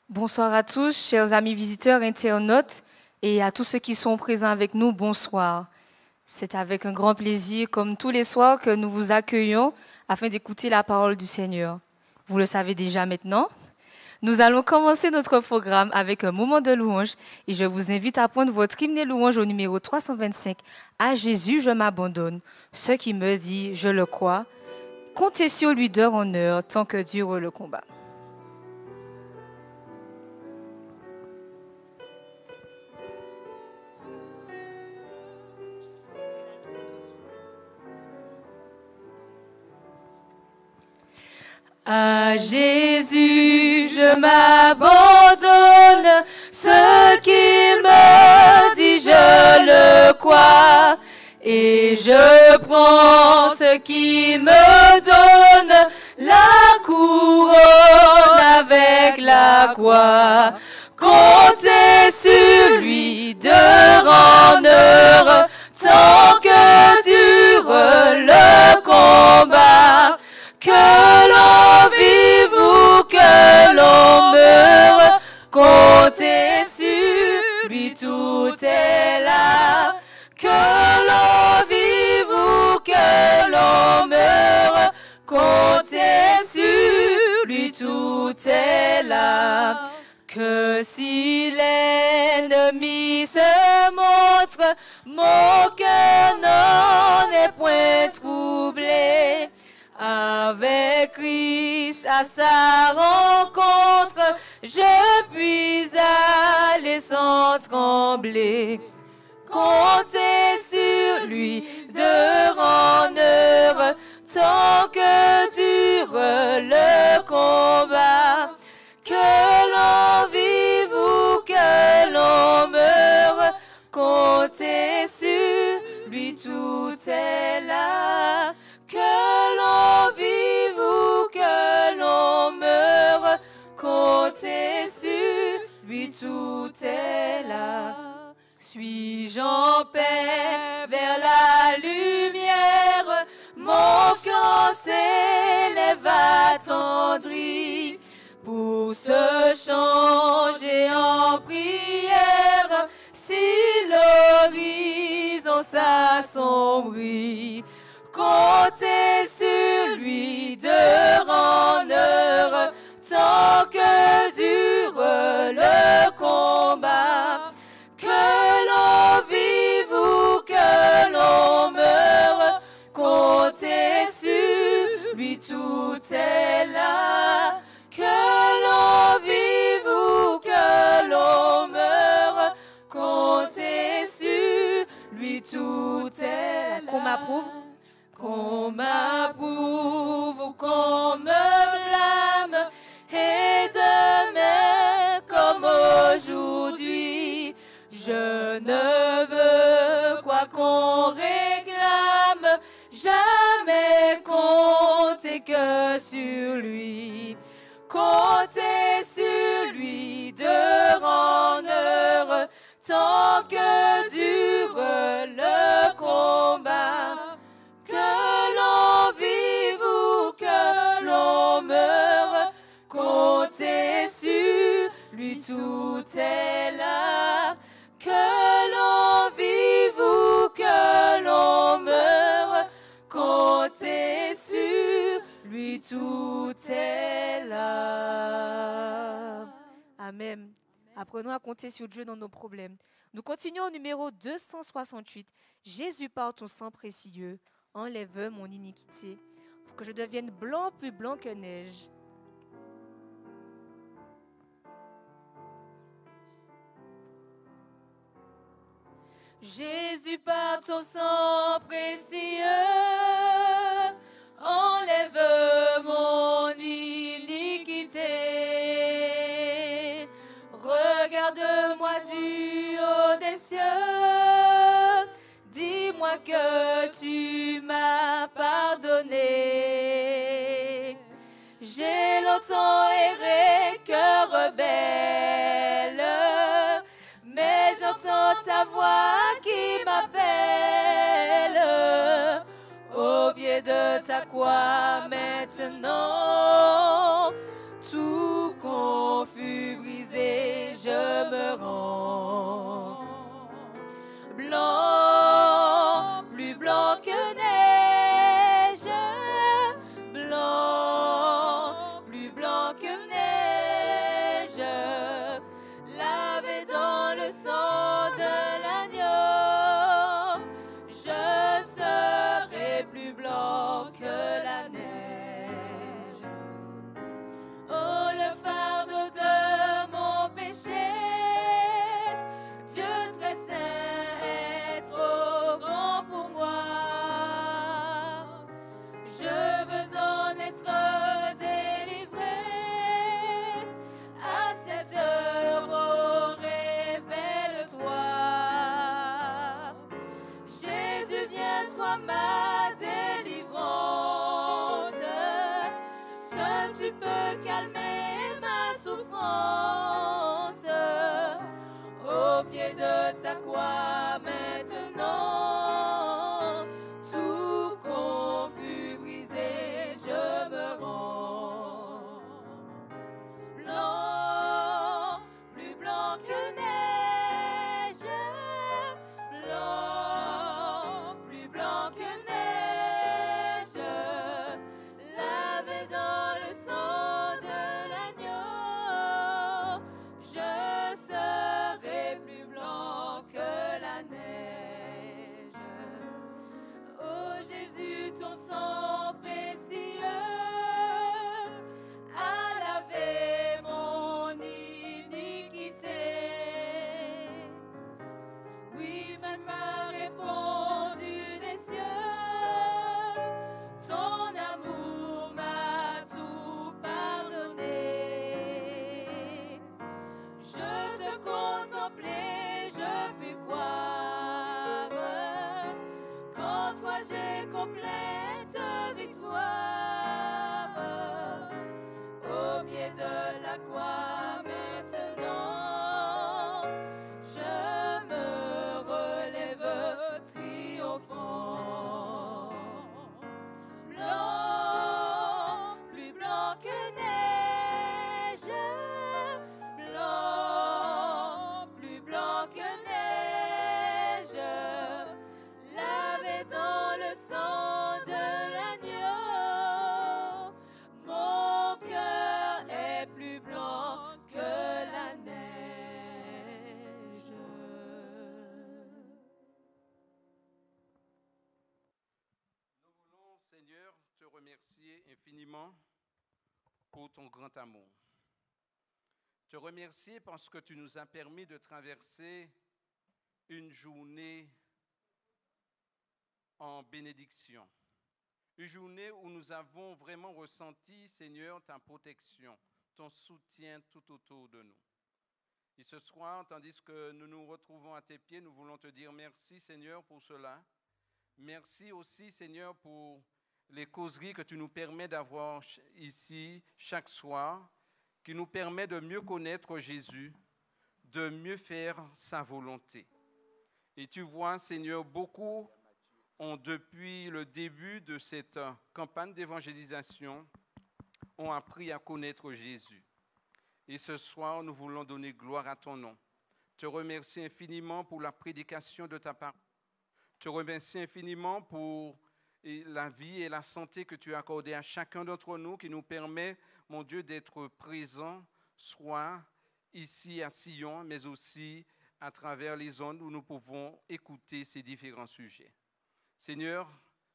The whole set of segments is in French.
Bonsoir à tous, chers amis visiteurs, internautes, et à tous ceux qui sont présents avec nous, bonsoir. C'est avec un grand plaisir, comme tous les soirs, que nous vous accueillons afin d'écouter la parole du Seigneur. Vous le savez déjà maintenant. Nous allons commencer notre programme avec un moment de louange et je vous invite à prendre votre hymne de louange au numéro 325. À Jésus, je m'abandonne. Ce qui me dit, je le crois. Comptez sur lui d'heure en heure tant que dure le combat. À Jésus, je m'abandonne, ce qu'il me dit, je le crois, et je prends ce qui me donne, la couronne avec la croix. Comptez sur lui d'heure en heure, tant que dure le combat. Que l'on vive ou que l'on meure, comptez sur lui, tout est là. Que l'on vive ou que l'on meure, comptez sur lui, tout est là. Que si l'ennemi se montre, mon cœur n'en est point troublé. Avec Christ à sa rencontre, je puis aller sans trembler. Comptez sur lui d'heure en heure, tant que dure le combat. Que l'on vive ou que l'on meure, comptez sur lui, tout est là. Que l'on vive ou que l'on meure, comptez sur lui, tout est là. Suis-je en paix vers la lumière, mon chant s'élève attendri. Pour se changer en prière, si l'horizon s'assombrit. Comptez sur lui d'heure en heure, tant que dure le combat. Que l'on vive ou que l'on meure, comptez sur lui, tout est là. Que l'on vive ou que l'on meure, comptez sur lui, tout est là. Qu'on m'approuve? Qu'on m'approuve ou qu'on me blâme, et demain comme aujourd'hui, je ne veux quoi qu'on réclame, jamais compter que sur lui. Comptez sur lui d'heure en heure, tant que dure le combat. Que l'on vive ou que l'on meure, comptez sur lui, tout est là. Que l'on vive ou que l'on meure, comptez sur lui, tout est là. Amen. Apprenons à compter sur Dieu dans nos problèmes. Nous continuons au numéro 268. Jésus par ton sang précieux, enlève mon iniquité, pour que je devienne blanc, plus blanc que neige. Jésus par ton sang précieux, enlève mon iniquité. Regarde-moi du haut des cieux, dis-moi que tu m'as pardonné. J'ai longtemps erré, cœur rebelle, mais j'entends ta voix qui m'appelle. Au pied de ta croix maintenant, tout confus brisé. me rends. Blanc, plus blanc que neige, blanc, plus blanc que neige, lavé dans le sang de l'agneau, je serai plus blanc que la neige. Oh, le fardeau de mon péché, Dieu très saint est trop grand pour moi. Je veux en être délivré. À cette heure, oh, révèle-toi. Jésus, viens, sois ma délivrance. Seul tu peux calmer ma souffrance. Au pied de ta croix maintenant, tout confus, brisé, je me rends. Blanc, plus blanc que neige, blanc, plus blanc que neige, lavé dans le sang de l'agneau, je serai plus blanc que la neige. Oh Jésus, ton sang précieux a lavé mon iniquité. Oui, tu m'as répondu des cieux, ton amour m'a tout pardonné. Je te contemplais, je pus croire qu'en toi j'ai complète victoire. Au pied de la croix maintenant, je me relève triomphant. Blanc, plus blanc que neige, blanc, plus blanc que neige, lavé dans le sang de l'agneau, mon cœur est plus blanc que la neige. Nous voulons, Seigneur, te remercier infiniment pour ton grand amour. Te remercier parce que tu nous as permis de traverser une journée en bénédiction. Une journée où nous avons vraiment ressenti, Seigneur, ta protection, ton soutien tout autour de nous. Et ce soir, tandis que nous nous retrouvons à tes pieds, nous voulons te dire merci, Seigneur, pour cela. Merci aussi, Seigneur, pour les causeries que tu nous permets d'avoir ici chaque soir, qui nous permet de mieux connaître Jésus, de mieux faire sa volonté. Et tu vois, Seigneur, beaucoup ont, depuis le début de cette campagne d'évangélisation, ont appris à connaître Jésus. Et ce soir, nous voulons donner gloire à ton nom. Te remercier infiniment pour la prédication de ta parole. Te remercie infiniment pour la vie et la santé que tu as accordée à chacun d'entre nous, qui nous permet, mon Dieu, d'être présents, soit ici à Sion, mais aussi à travers les zones où nous pouvons écouter ces différents sujets. Seigneur,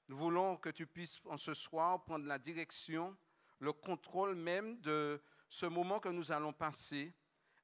nous voulons que tu puisses en ce soir prendre la direction, le contrôle même de ce moment que nous allons passer,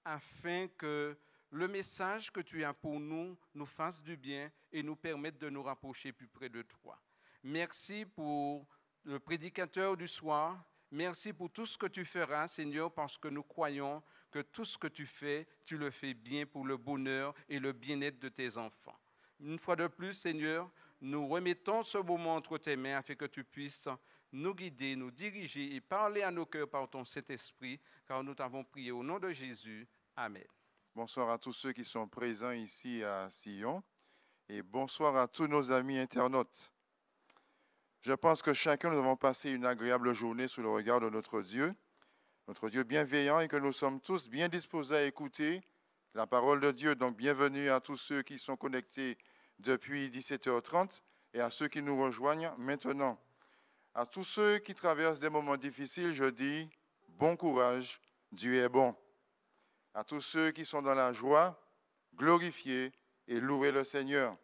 afin que le message que tu as pour nous nous fasse du bien et nous permette de nous rapprocher plus près de toi. Merci pour le prédicateur du soir. Merci pour tout ce que tu feras, Seigneur, parce que nous croyons que tout ce que tu fais, tu le fais bien pour le bonheur et le bien-être de tes enfants. Une fois de plus, Seigneur, nous remettons ce moment entre tes mains afin que tu puisses nous guider, nous diriger et parler à nos cœurs par ton Saint-Esprit, car nous t'avons prié au nom de Jésus. Amen. Bonsoir à tous ceux qui sont présents ici à Sion et bonsoir à tous nos amis internautes. Je pense que chacun nous avons passé une agréable journée sous le regard de notre Dieu bienveillant, et que nous sommes tous bien disposés à écouter la parole de Dieu. Donc, bienvenue à tous ceux qui sont connectés depuis 17h30 et à ceux qui nous rejoignent maintenant. À tous ceux qui traversent des moments difficiles, je dis bon courage, Dieu est bon. À tous ceux qui sont dans la joie, glorifiez et louez le Seigneur.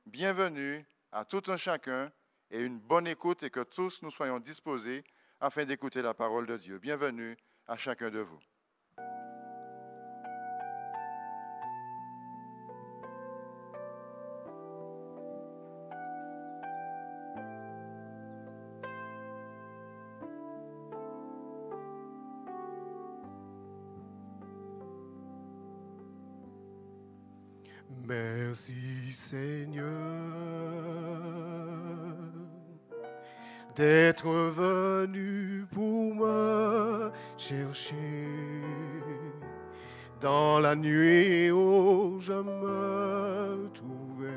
Bienvenue à tout un chacun et une bonne écoute et que tous nous soyons disposés afin d'écouter la parole de Dieu. Bienvenue à chacun de vous. Merci Seigneur d'être venu pour me chercher dans la nuit où je me trouvais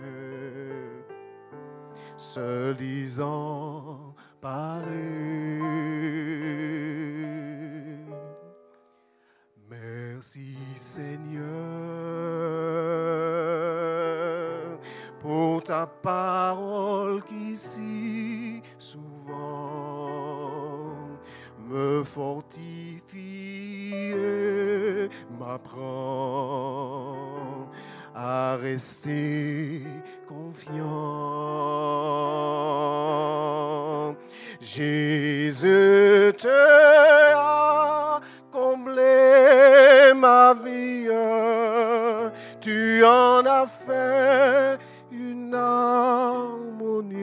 seul désemparé. Merci Seigneur pour ta parole qui si souvent me fortifie et m'apprend à rester confiant. Jésus te a comblé ma vie, tu en as fait une harmonie.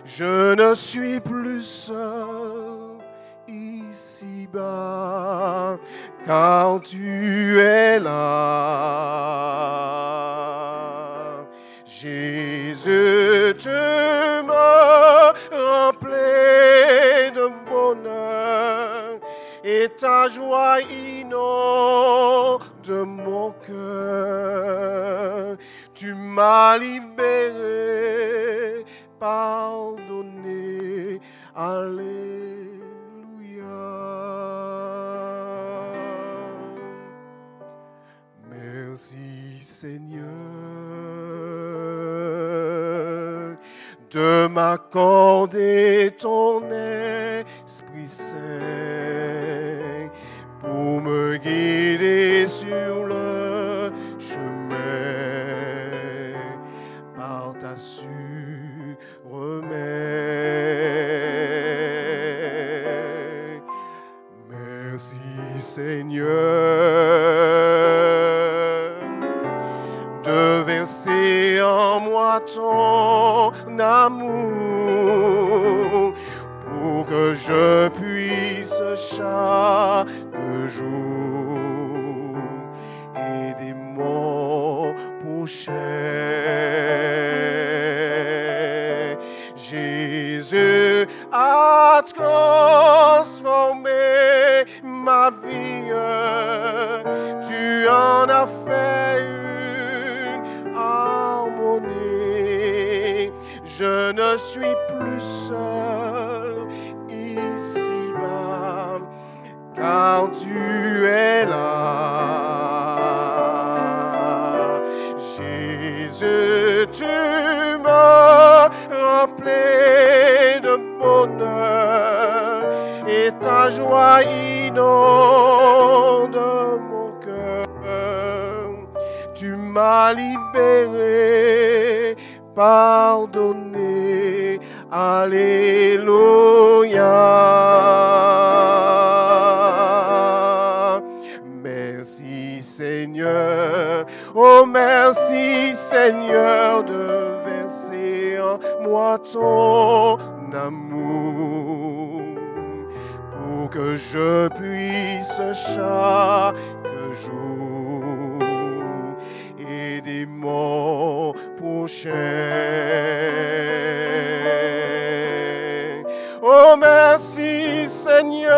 Je ne suis plus seul ici-bas, car tu es là. Jésus, tu me remplis de bonheur et ta joie inonde mon cœur. Tu m'as libéré, pardonné, alléluia. Merci Seigneur de m'accorder ton Esprit Saint pour me guider sur le chemin par ta sûre main. Merci Seigneur de verser en moi ton amour pour que je puisse chaque jour aider mon prochain. Jésus a transformé ma vie, tu en as fait une harmonie. Je ne suis plus seul ici-bas, car tu es là. Jésus, tu me remplis de bonheur et ta joie inonde mon cœur. Tu m'as libéré, pardonné, alléluia. Merci Seigneur, oh merci Seigneur de verser en moi ton amour pour que je puisse chaque jour aider mon prochain. Oh merci Seigneur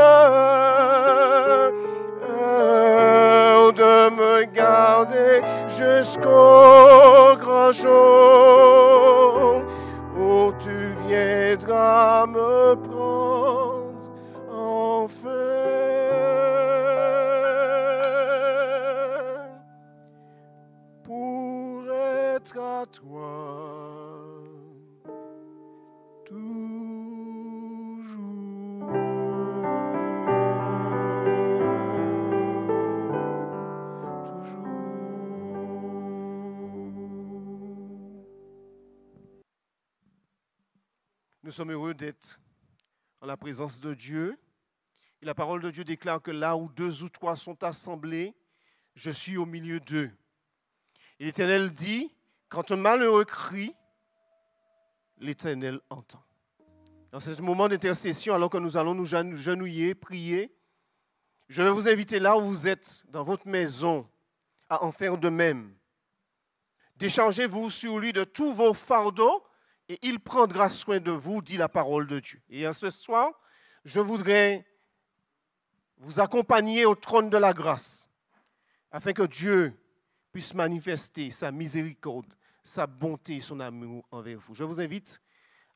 de me garder jusqu'au grand jour où tu viendras me prendre enfin. à toi. Nous sommes heureux d'être en la présence de Dieu. Et la parole de Dieu déclare que là où 2 ou 3 sont assemblés, je suis au milieu d'eux. Et l'Éternel dit, quand un malheureux crie, l'Éternel entend. Dans ce moment d'intercession, alors que nous allons nous genouiller, prier, je vais vous inviter là où vous êtes, dans votre maison, à en faire de même. Déchargez-vous sur lui de tous vos fardeaux et il prendra soin de vous, dit la parole de Dieu. Et ce soir, je voudrais vous accompagner au trône de la grâce afin que Dieu puisse manifester sa miséricorde, sa bonté, son amour envers vous. Je vous invite,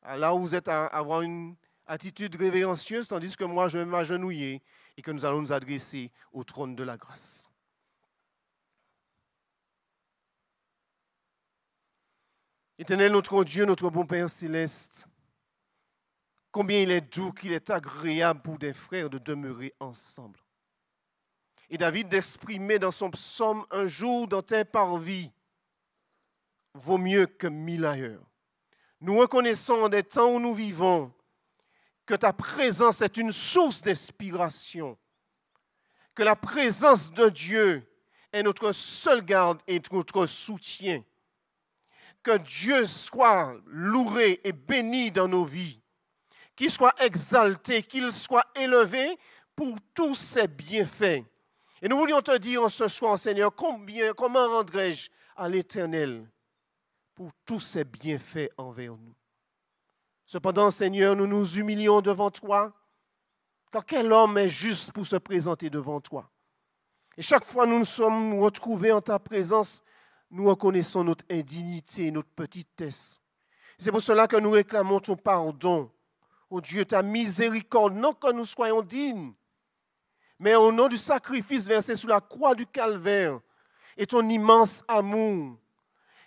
là où vous êtes, à avoir une attitude révérencieuse, tandis que moi, je vais m'agenouiller et que nous allons nous adresser au trône de la grâce. Éternel, notre Dieu, notre bon Père céleste, combien il est doux, qu'il est agréable pour des frères de demeurer ensemble. Et David d'exprimer dans son psaume, un jour dans tes parvis vaut mieux que 1000 ailleurs. Nous reconnaissons en des temps où nous vivons que ta présence est une source d'inspiration, que la présence de Dieu est notre seule garde et notre soutien. Que Dieu soit loué et béni dans nos vies, qu'il soit exalté, qu'il soit élevé pour tous ses bienfaits. Et nous voulions te dire ce soir, Seigneur, comment rendrai-je à l'Éternel pour tous ses bienfaits envers nous. Cependant, Seigneur, nous nous humilions devant toi, car quel homme est juste pour se présenter devant toi? Et chaque fois que nous nous sommes retrouvés en ta présence, nous reconnaissons notre indignité, notre petitesse. C'est pour cela que nous réclamons ton pardon. Oh Dieu, ta miséricorde, non que nous soyons dignes, mais au nom du sacrifice versé sous la croix du calvaire et ton immense amour.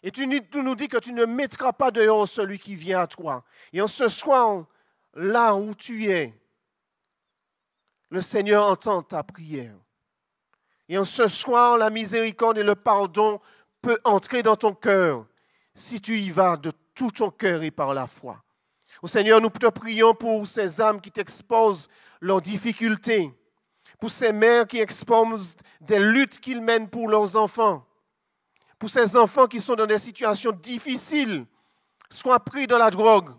Et tu nous dis que tu ne mettras pas dehors celui qui vient à toi. Et en ce soir, là où tu es, le Seigneur entend ta prière. Et en ce soir, la miséricorde et le pardon peut entrer dans ton cœur si tu y vas de tout ton cœur et par la foi. Au Seigneur, nous te prions pour ces âmes qui t'exposent leurs difficultés, pour ces mères qui exposent des luttes qu'ils mènent pour leurs enfants, pour ces enfants qui sont dans des situations difficiles, soit pris dans la drogue,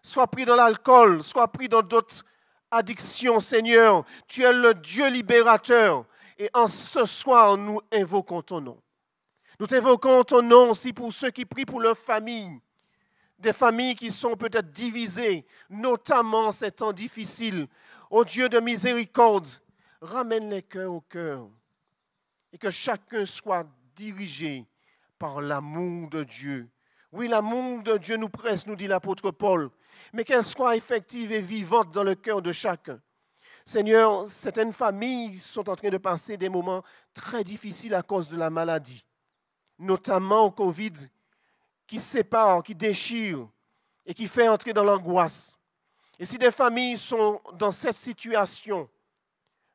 soit pris dans l'alcool, soit pris dans d'autres addictions. Seigneur, tu es le Dieu libérateur et en ce soir, nous invoquons ton nom. Nous t'invoquons ton nom aussi pour ceux qui prient pour leurs familles, des familles qui sont peut-être divisées, notamment ces temps difficiles. Ô Dieu de miséricorde, ramène les cœurs au cœur et que chacun soit dirigé par l'amour de Dieu. Oui, l'amour de Dieu nous presse, nous dit l'apôtre Paul, mais qu'elle soit effective et vivante dans le cœur de chacun. Seigneur, certaines familles sont en train de passer des moments très difficiles à cause de la maladie, notamment au Covid, qui sépare, qui déchire et qui fait entrer dans l'angoisse. Et si des familles sont dans cette situation,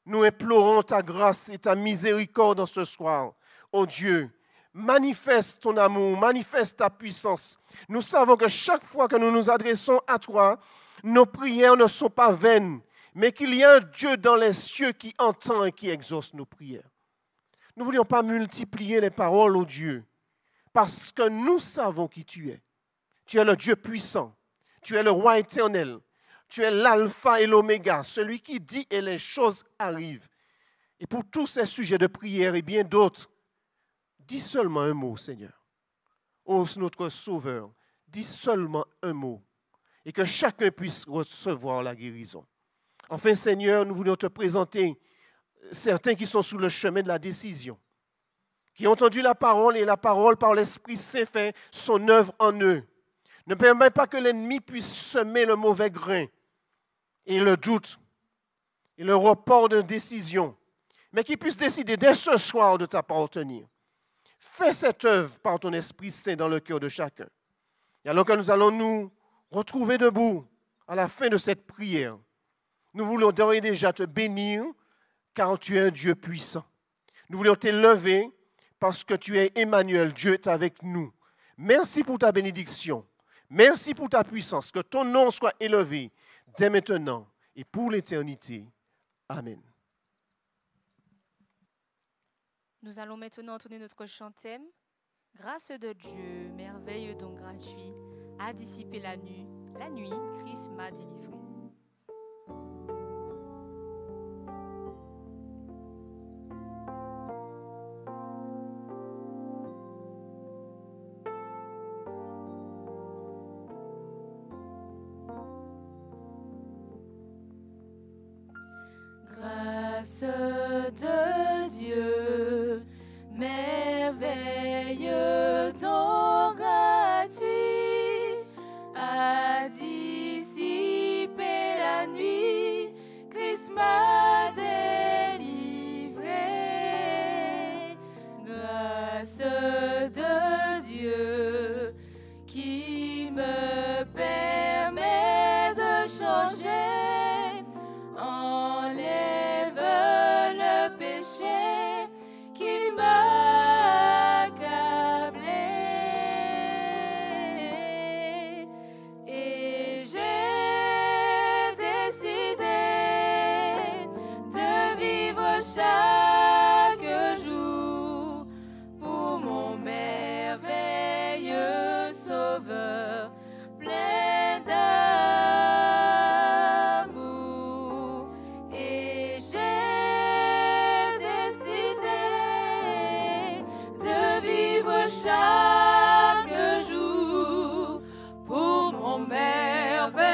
nous implorons ta grâce et ta miséricorde en ce soir. Ô Dieu, manifeste ton amour, manifeste ta puissance. Nous savons que chaque fois que nous nous adressons à toi, nos prières ne sont pas vaines, mais qu'il y a un Dieu dans les cieux qui entend et qui exauce nos prières. Nous ne voulions pas multiplier les paroles, ô Dieu, parce que nous savons qui tu es. Tu es le Dieu puissant, tu es le roi éternel, tu es l'alpha et l'oméga, celui qui dit et les choses arrivent. Et pour tous ces sujets de prière et bien d'autres, dis seulement un mot, Seigneur. Ô notre Sauveur, dis seulement un mot et que chacun puisse recevoir la guérison. Enfin, Seigneur, nous voulons te présenter certains qui sont sur le chemin de la décision, qui ont entendu la parole et la parole par l'Esprit Saint fait son œuvre en eux. Ne permets pas que l'ennemi puisse semer le mauvais grain et le doute et le report de décision, mais qu'il puisse décider dès ce soir de t'appartenir. Fais cette œuvre par ton Esprit Saint dans le cœur de chacun. Et alors que nous allons nous retrouver debout à la fin de cette prière, nous voulons d'ores et déjà te bénir car tu es un Dieu puissant. Nous voulons t'élever parce que tu es Emmanuel, Dieu est avec nous. Merci pour ta bénédiction. Merci pour ta puissance. Que ton nom soit élevé dès maintenant et pour l'éternité. Amen. Nous allons maintenant entonner notre chant thème. Grâce de Dieu, merveilleux don gratuit, a dissipé la nuit, Christ m'a délivré. Grâce de Dieu, merveilleux don gratuit, a dissipé la nuit, Christ m'a délivré. Grâce de Dieu qui me permet de changer, enlève le péché qui m'a accablé. Et j'ai décidé de vivre chaque jour pour mon merveilleux Sauveur, plein d'amour. Et j'ai décidé de vivre chaque jour pour mon merveilleux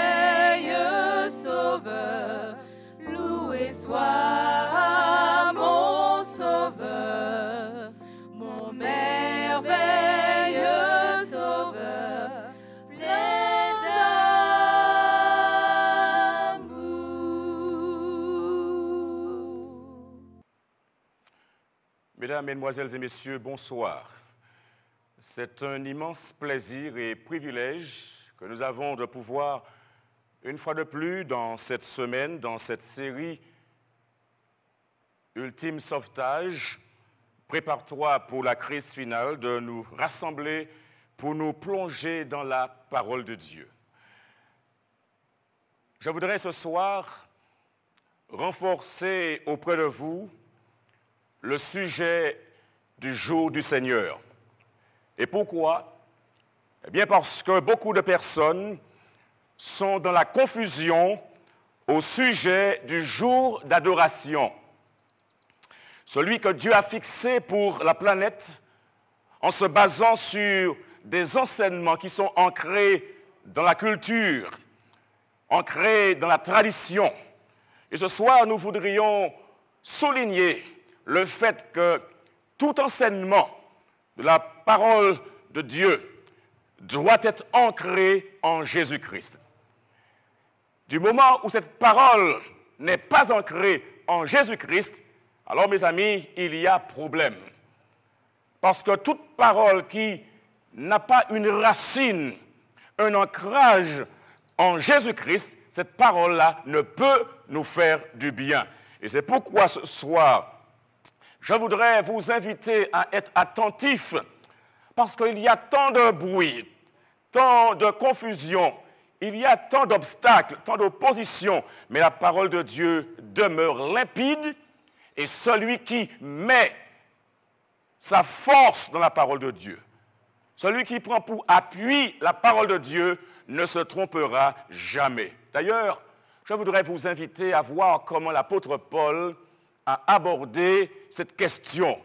Sauveur. Loué soit mon Sauveur, mon merveilleux Sauveur, plein d'amour. Mesdames, Mesdemoiselles et Messieurs, bonsoir. C'est un immense plaisir et privilège que nous avons de pouvoir, une fois de plus, dans cette semaine, dans cette série Ultime Sauvetage, prépare-toi pour la crise finale, de nous rassembler pour nous plonger dans la parole de Dieu. Je voudrais ce soir renforcer auprès de vous le sujet du jour du Seigneur. Et pourquoi? Eh bien parce que beaucoup de personnes sont dans la confusion au sujet du jour d'adoration. Celui que Dieu a fixé pour la planète en se basant sur des enseignements qui sont ancrés dans la culture, ancrés dans la tradition. Et ce soir, nous voudrions souligner le fait que tout enseignement de la parole de Dieu doit être ancré en Jésus-Christ. Du moment où cette parole n'est pas ancrée en Jésus-Christ, alors mes amis, il y a problème. Parce que toute parole qui n'a pas une racine, un ancrage en Jésus-Christ, cette parole-là ne peut nous faire du bien. Et c'est pourquoi ce soir, je voudrais vous inviter à être attentifs, parce qu'il y a tant de bruit, tant de confusion, il y a tant d'obstacles, tant d'oppositions, mais la parole de Dieu demeure limpide, et celui qui met sa force dans la parole de Dieu, celui qui prend pour appui la parole de Dieu, ne se trompera jamais. D'ailleurs, je voudrais vous inviter à voir comment l'apôtre Paul a abordé cette question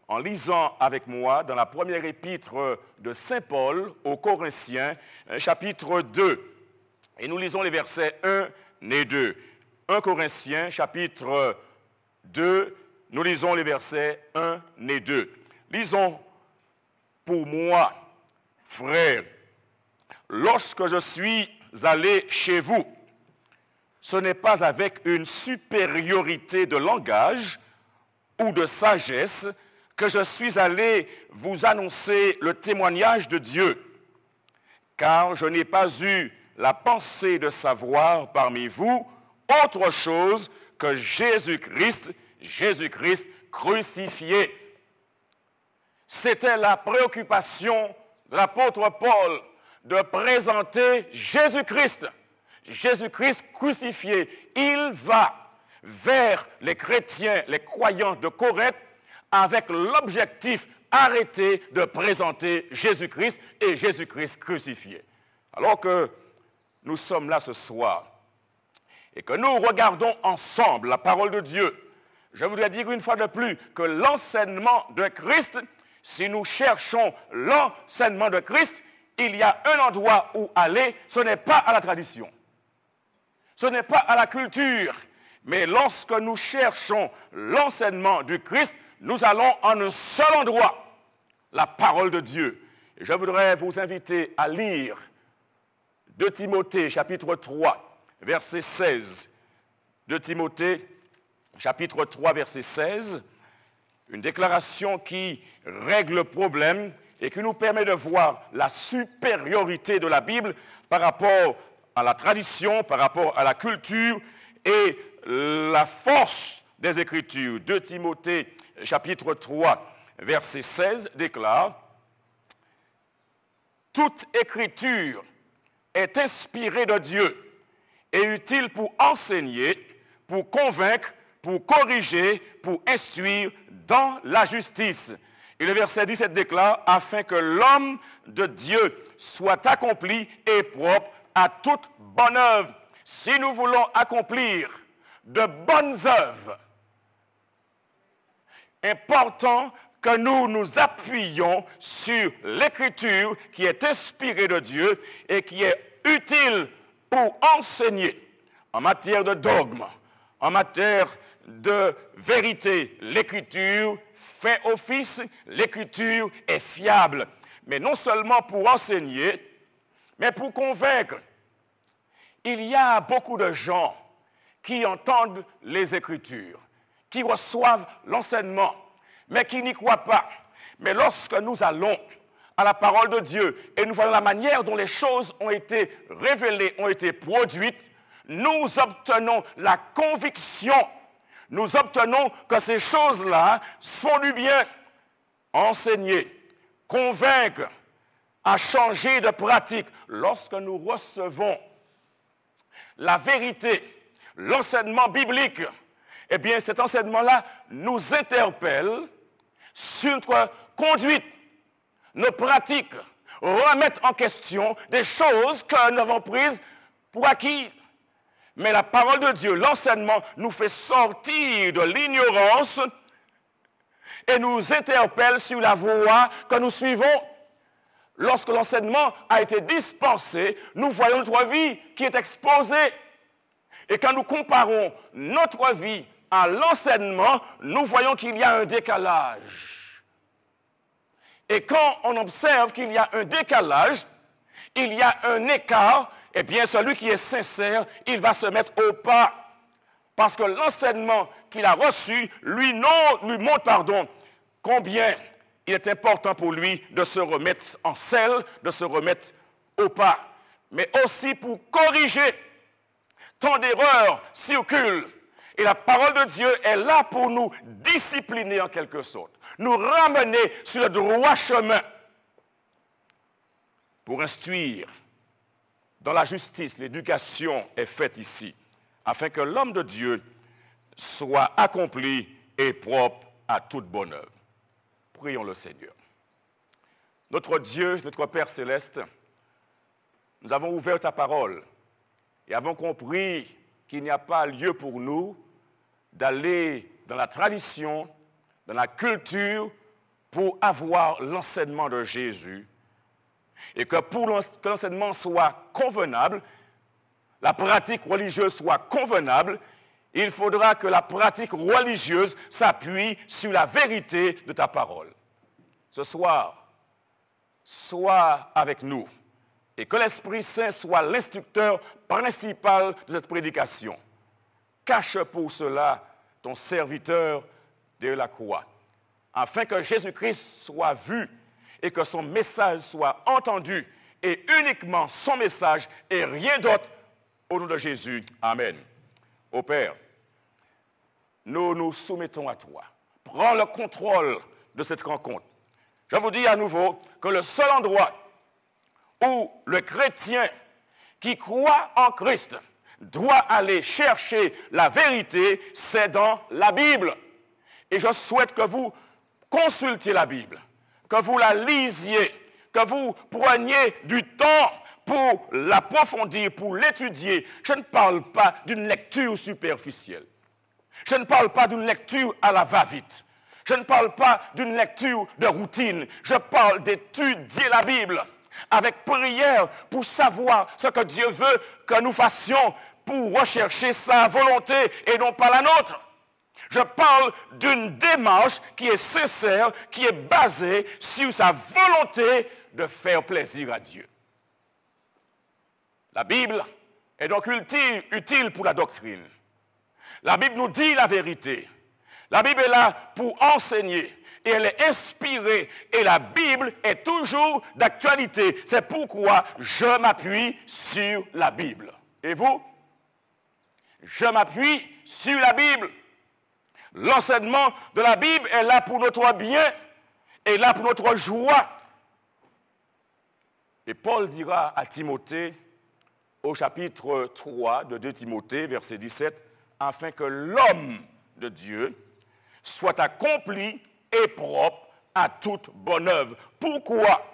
en lisant avec moi dans la première épître de Saint Paul aux Corinthiens, chapitre 2. Et nous lisons les versets 1 et 2. 1 Corinthiens, chapitre 2, nous lisons les versets 1 et 2. Lisons pour moi, frères, lorsque je suis allé chez vous, ce n'est pas avec une supériorité de langage ou de sagesse que je suis allé vous annoncer le témoignage de Dieu, car je n'ai pas eu la pensée de savoir parmi vous autre chose que Jésus-Christ crucifié. C'était la préoccupation de l'apôtre Paul de présenter Jésus-Christ crucifié. Il va vers les chrétiens, les croyants de Corinthe, avec l'objectif arrêté de présenter Jésus-Christ et Jésus-Christ crucifié. Alors que nous sommes là ce soir et que nous regardons ensemble la parole de Dieu, je voudrais dire une fois de plus que l'enseignement de Christ, si nous cherchons l'enseignement de Christ, il y a un endroit où aller, ce n'est pas à la tradition, ce n'est pas à la culture, mais lorsque nous cherchons l'enseignement du Christ, nous allons en un seul endroit, la parole de Dieu. Et je voudrais vous inviter à lire 2 Timothée, chapitre 3, verset 16. 2 Timothée, chapitre 3, verset 16. Une déclaration qui règle le problème et qui nous permet de voir la supériorité de la Bible par rapport à la tradition, par rapport à la culture et la force des Écritures. 2 Timothée, chapitre 3, verset 16, déclare « Toute écriture est inspirée de Dieu et utile pour enseigner, pour convaincre, pour corriger, pour instruire dans la justice. » Et le verset 17 déclare « Afin que l'homme de Dieu soit accompli et propre à toute bonne œuvre. » Si nous voulons accomplir de bonnes œuvres, important que nous nous appuyions sur l'Écriture qui est inspirée de Dieu et qui est utile pour enseigner en matière de dogme, en matière de vérité. L'Écriture fait office, l'Écriture est fiable, mais non seulement pour enseigner, mais pour convaincre. Il y a beaucoup de gens qui entendent les Écritures, qui reçoivent l'enseignement, mais qui n'y croient pas. Mais lorsque nous allons à la parole de Dieu et nous voyons la manière dont les choses ont été révélées, ont été produites, nous obtenons la conviction, nous obtenons que ces choses-là font du bien. Enseigner, convaincre, à changer de pratique. Lorsque nous recevons la vérité, l'enseignement biblique, eh bien cet enseignement-là nous interpelle sur notre conduite, nos pratiques, remettre en question des choses que nous avons prises pour acquises. Mais la parole de Dieu, l'enseignement, nous fait sortir de l'ignorance et nous interpelle sur la voie que nous suivons. Lorsque l'enseignement a été dispensé, nous voyons notre vie qui est exposée. Et quand nous comparons notre vie à l'enseignement, nous voyons qu'il y a un décalage. Et quand on observe qu'il y a un décalage, il y a un écart, eh bien celui qui est sincère, il va se mettre au pas. Parce que l'enseignement qu'il a reçu lui montre combien il est important pour lui de se remettre en selle, de se remettre au pas. Mais aussi pour corriger. Tant d'erreurs circulent. Et la parole de Dieu est là pour nous discipliner en quelque sorte, nous ramener sur le droit chemin, pour instruire dans la justice. L'éducation est faite ici, afin que l'homme de Dieu soit accompli et propre à toute bonne œuvre. Prions le Seigneur. Notre Dieu, notre Père céleste, nous avons ouvert ta parole et avons compris qu'il n'y a pas lieu pour nous d'aller dans la tradition, dans la culture, pour avoir l'enseignement de Jésus. Et que pour que l'enseignement soit convenable, la pratique religieuse soit convenable, il faudra que la pratique religieuse s'appuie sur la vérité de ta parole. Ce soir, sois avec nous et que l'Esprit Saint soit l'instructeur principal de cette prédication. Cache pour cela ton serviteur de la croix, afin que Jésus-Christ soit vu et que son message soit entendu, et uniquement son message et rien d'autre, au nom de Jésus. Amen. Ô Père, nous nous soumettons à toi. Prends le contrôle de cette rencontre. Je vous dis à nouveau que le seul endroit où le chrétien qui croit en Christ doit aller chercher la vérité, c'est dans la Bible. Et je souhaite que vous consultiez la Bible, que vous la lisiez, que vous preniez du temps pour l'approfondir, pour l'étudier. Je ne parle pas d'une lecture superficielle. Je ne parle pas d'une lecture à la va-vite. Je ne parle pas d'une lecture de routine. Je parle d'étudier la Bible avec prière pour savoir ce que Dieu veut que nous fassions pour rechercher sa volonté et non pas la nôtre. Je parle d'une démarche qui est sincère, qui est basée sur sa volonté de faire plaisir à Dieu. La Bible est donc utile pour la doctrine. La Bible nous dit la vérité. La Bible est là pour enseigner et elle est inspirée et la Bible est toujours d'actualité. C'est pourquoi je m'appuie sur la Bible. Et vous? Je m'appuie sur la Bible. L'enseignement de la Bible est là pour notre bien, est là pour notre joie. Et Paul dira à Timothée, au chapitre 3 de 2 Timothée, verset 17, afin que l'homme de Dieu soit accompli et propre à toute bonne œuvre. Pourquoi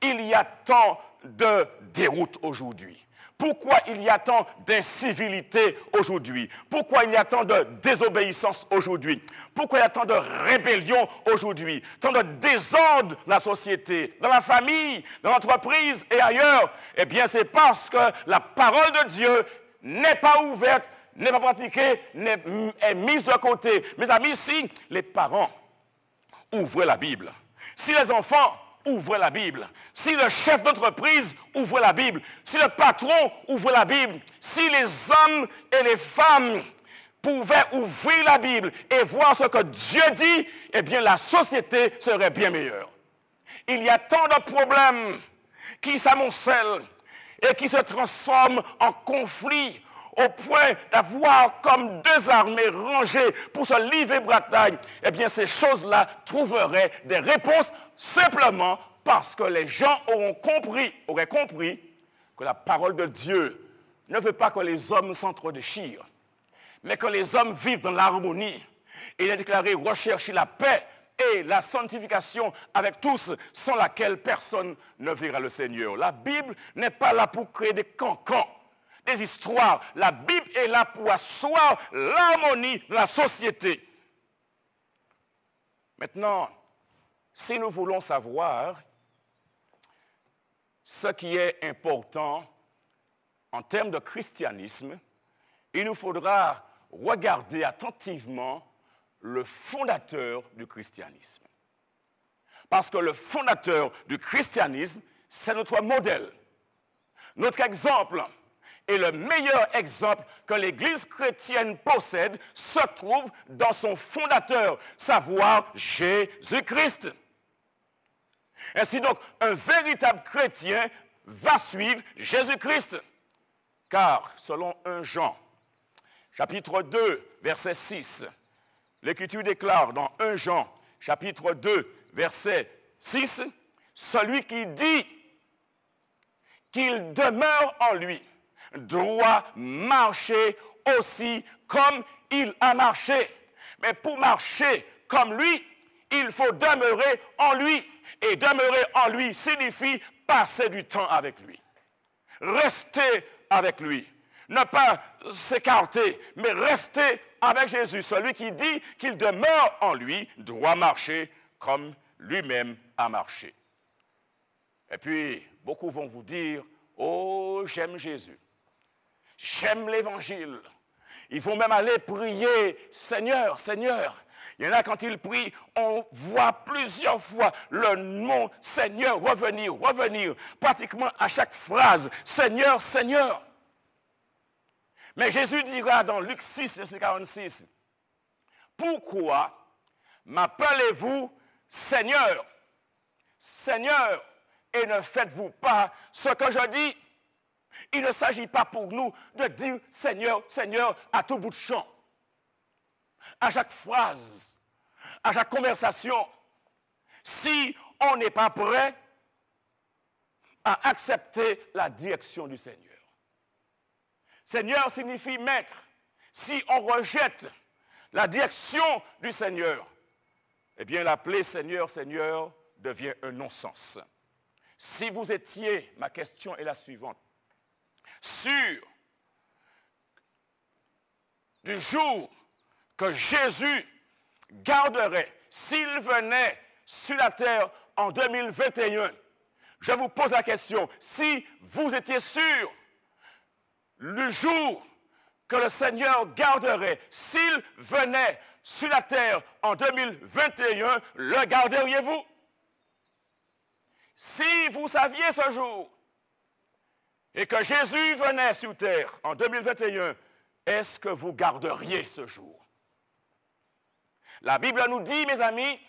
il y a tant de déroutes aujourd'hui? Pourquoi il y a tant d'incivilité aujourd'hui? Pourquoi il y a tant de désobéissance aujourd'hui? Pourquoi il y a tant de rébellion aujourd'hui? Tant de désordre dans la société, dans la famille, dans l'entreprise et ailleurs? Eh bien, c'est parce que la parole de Dieu n'est pas ouverte, n'est pas pratiquée, est mise de côté. Mes amis, si les parents ouvrent la Bible, si les enfants ouvrent la Bible, si le chef d'entreprise ouvre la Bible, si le patron ouvre la Bible, si les hommes et les femmes pouvaient ouvrir la Bible et voir ce que Dieu dit, eh bien la société serait bien meilleure. Il y a tant de problèmes qui s'amoncellent et qui se transforment en conflits, au point d'avoir comme deux armées rangées pour se livrer bataille, eh bien ces choses-là trouveraient des réponses simplement parce que les gens auraient compris que la parole de Dieu ne veut pas que les hommes s'entre-déchirent, mais que les hommes vivent dans l'harmonie. Et il est déclaré rechercher la paix et la sanctification avec tous, sans laquelle personne ne verra le Seigneur. La Bible n'est pas là pour créer des cancans, des histoires. La Bible est là pour asseoir l'harmonie de la société. Maintenant, si nous voulons savoir ce qui est important en termes de christianisme, il nous faudra regarder attentivement le fondateur du christianisme. Parce que le fondateur du christianisme, c'est notre modèle, notre exemple. Et le meilleur exemple que l'Église chrétienne possède se trouve dans son fondateur, savoir Jésus-Christ. Ainsi donc, un véritable chrétien va suivre Jésus-Christ. Car, selon 1 Jean, chapitre 2, verset 6, l'Écriture déclare dans 1 Jean, chapitre 2, verset 6, « Celui qui dit qu'il demeure en lui doit marcher aussi comme il a marché. » Mais pour marcher comme lui, il faut demeurer en lui. Et demeurer en lui signifie passer du temps avec lui. Rester avec lui. Ne pas s'écarter, mais rester avec Jésus. Celui qui dit qu'il demeure en lui doit marcher comme lui-même a marché. Et puis, beaucoup vont vous dire, « Oh, j'aime Jésus. J'aime l'Évangile. » Ils vont même aller prier, « Seigneur, Seigneur. » Il y en a, quand ils prient, on voit plusieurs fois le nom Seigneur revenir, revenir, pratiquement à chaque phrase, Seigneur, Seigneur. Mais Jésus dira dans Luc 6, verset 46, « Pourquoi m'appelez-vous Seigneur, Seigneur, et ne faites-vous pas ce que je dis. Il ne s'agit pas pour nous de dire Seigneur, Seigneur à tout bout de champ, à chaque phrase, à chaque conversation. Si on n'est pas prêt à accepter la direction du Seigneur. Seigneur signifie maître. Si on rejette la direction du Seigneur, eh bien l'appeler Seigneur, Seigneur devient un non-sens. Si vous étiez, ma question est la suivante, sûr du jour que Jésus garderait, s'il venait sur la terre en 2021, je vous pose la question, si vous étiez sûr le jour que le Seigneur garderait, s'il venait sur la terre en 2021, le garderiez-vous? Si vous saviez ce jour et que Jésus venait sur terre en 2021, est-ce que vous garderiez ce jour? La Bible nous dit, mes amis,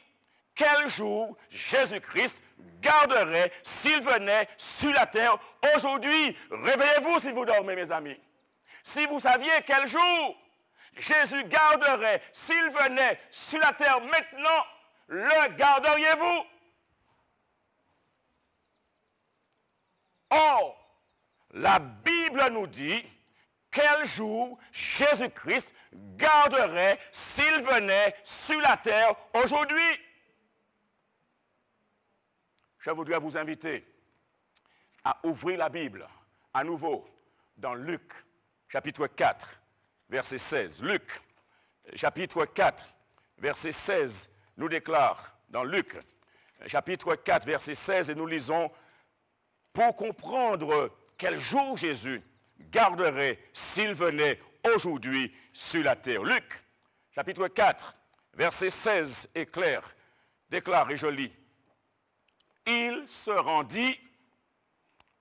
quel jour Jésus-Christ garderait s'il venait sur la terre aujourd'hui. Réveillez-vous si vous dormez, mes amis. Si vous saviez quel jour Jésus garderait s'il venait sur la terre maintenant, le garderiez-vous? Or, la Bible nous dit quel jour Jésus-Christ garderait s'il venait sur la terre aujourd'hui. Je voudrais vous inviter à ouvrir la Bible à nouveau dans Luc, chapitre 4, verset 16. Luc, chapitre 4, verset 16, nous déclare dans Luc, chapitre 4, verset 16, et nous lisons pour comprendre quel jour Jésus garderait s'il venait aujourd'hui sur la terre. Luc, chapitre 4, verset 16 est clair, déclare, et je lis. Il se rendit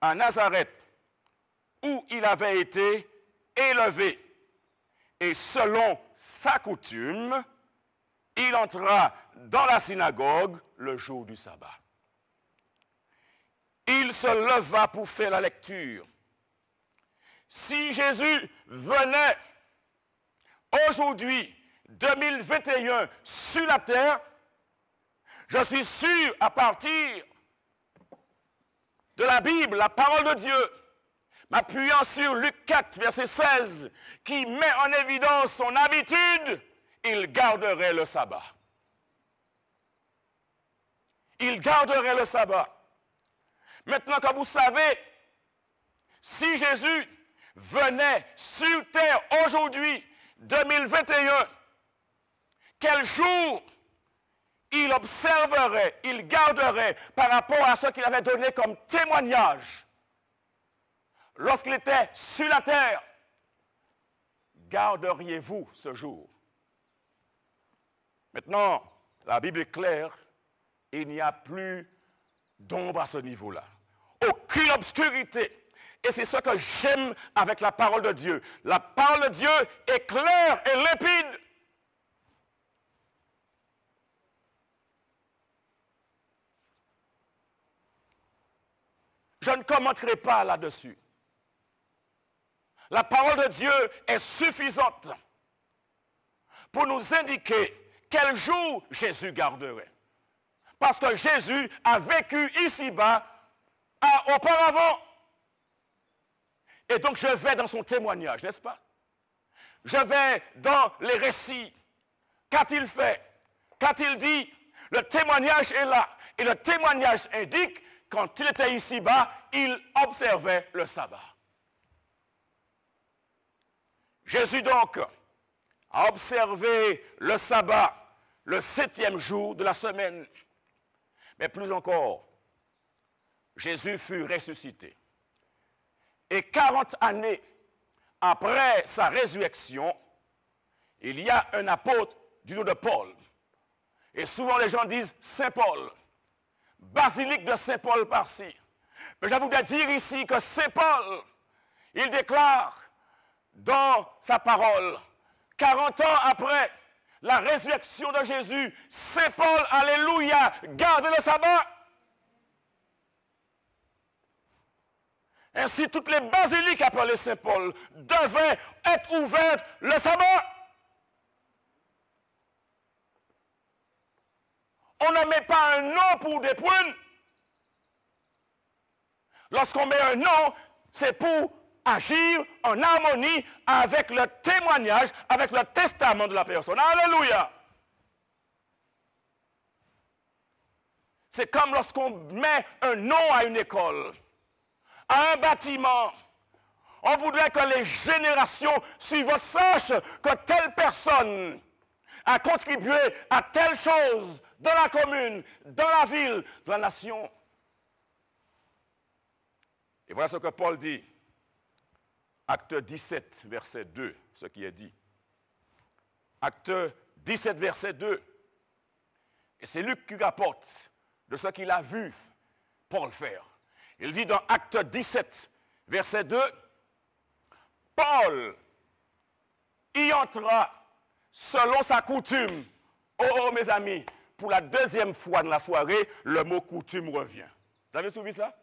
à Nazareth, où il avait été élevé. Et selon sa coutume, il entra dans la synagogue le jour du sabbat. Il se leva pour faire la lecture. Si Jésus venait aujourd'hui, 2021, sur la terre, je suis sûr, à partir de la Bible, la parole de Dieu, m'appuyant sur Luc 4, verset 16, qui met en évidence son habitude, il garderait le sabbat. Il garderait le sabbat. Maintenant que vous savez, si Jésus venait sur terre aujourd'hui, 2021, quel jour il observerait, il garderait par rapport à ce qu'il avait donné comme témoignage lorsqu'il était sur la terre, garderiez-vous ce jour? Maintenant, la Bible est claire, il n'y a plus d'ombre à ce niveau-là. Aucune obscurité. Et c'est ce que j'aime avec la parole de Dieu. La parole de Dieu est claire et limpide. Je ne commenterai pas là-dessus. La parole de Dieu est suffisante pour nous indiquer quel jour Jésus garderait. Parce que Jésus a vécu ici-bas auparavant. Et donc je vais dans son témoignage, n'est-ce pas? Je vais dans les récits. Qu'a-t-il fait? Qu'a-t-il dit? Le témoignage est là. Et le témoignage indique, quand il était ici-bas, il observait le sabbat. Jésus donc a observé le sabbat, le 7e jour de la semaine. Mais plus encore, Jésus fut ressuscité. Et 40 années après sa résurrection, il y a un apôtre du nom de Paul. Et souvent les gens disent Saint Paul, basilique de Saint Paul par-ci. Mais je voudrais dire ici que Saint Paul, il déclare dans sa parole, 40 ans après la résurrection de Jésus, Saint Paul, alléluia, gardait le sabbat. Ainsi, toutes les basiliques appelées Saint Paul devaient être ouvertes le sabbat. On ne met pas un nom pour des prunes. Lorsqu'on met un nom, c'est pour agir en harmonie avec le témoignage, avec le testament de la personne. Alléluia! C'est comme lorsqu'on met un nom à une école, à un bâtiment. On voudrait que les générations suivantes sachent que telle personne a contribué à telle chose dans la commune, dans la ville, dans la nation. Et voilà ce que Paul dit. Acte 17, verset 2, ce qui est dit. Acte 17, verset 2. Et c'est Luc qui rapporte de ce qu'il a vu Paul faire. Il dit dans Acte 17, verset 2, Paul y entra selon sa coutume. Oh, mes amis, pour la deuxième fois dans la soirée, le mot coutume revient. Vous avez souvenir cela?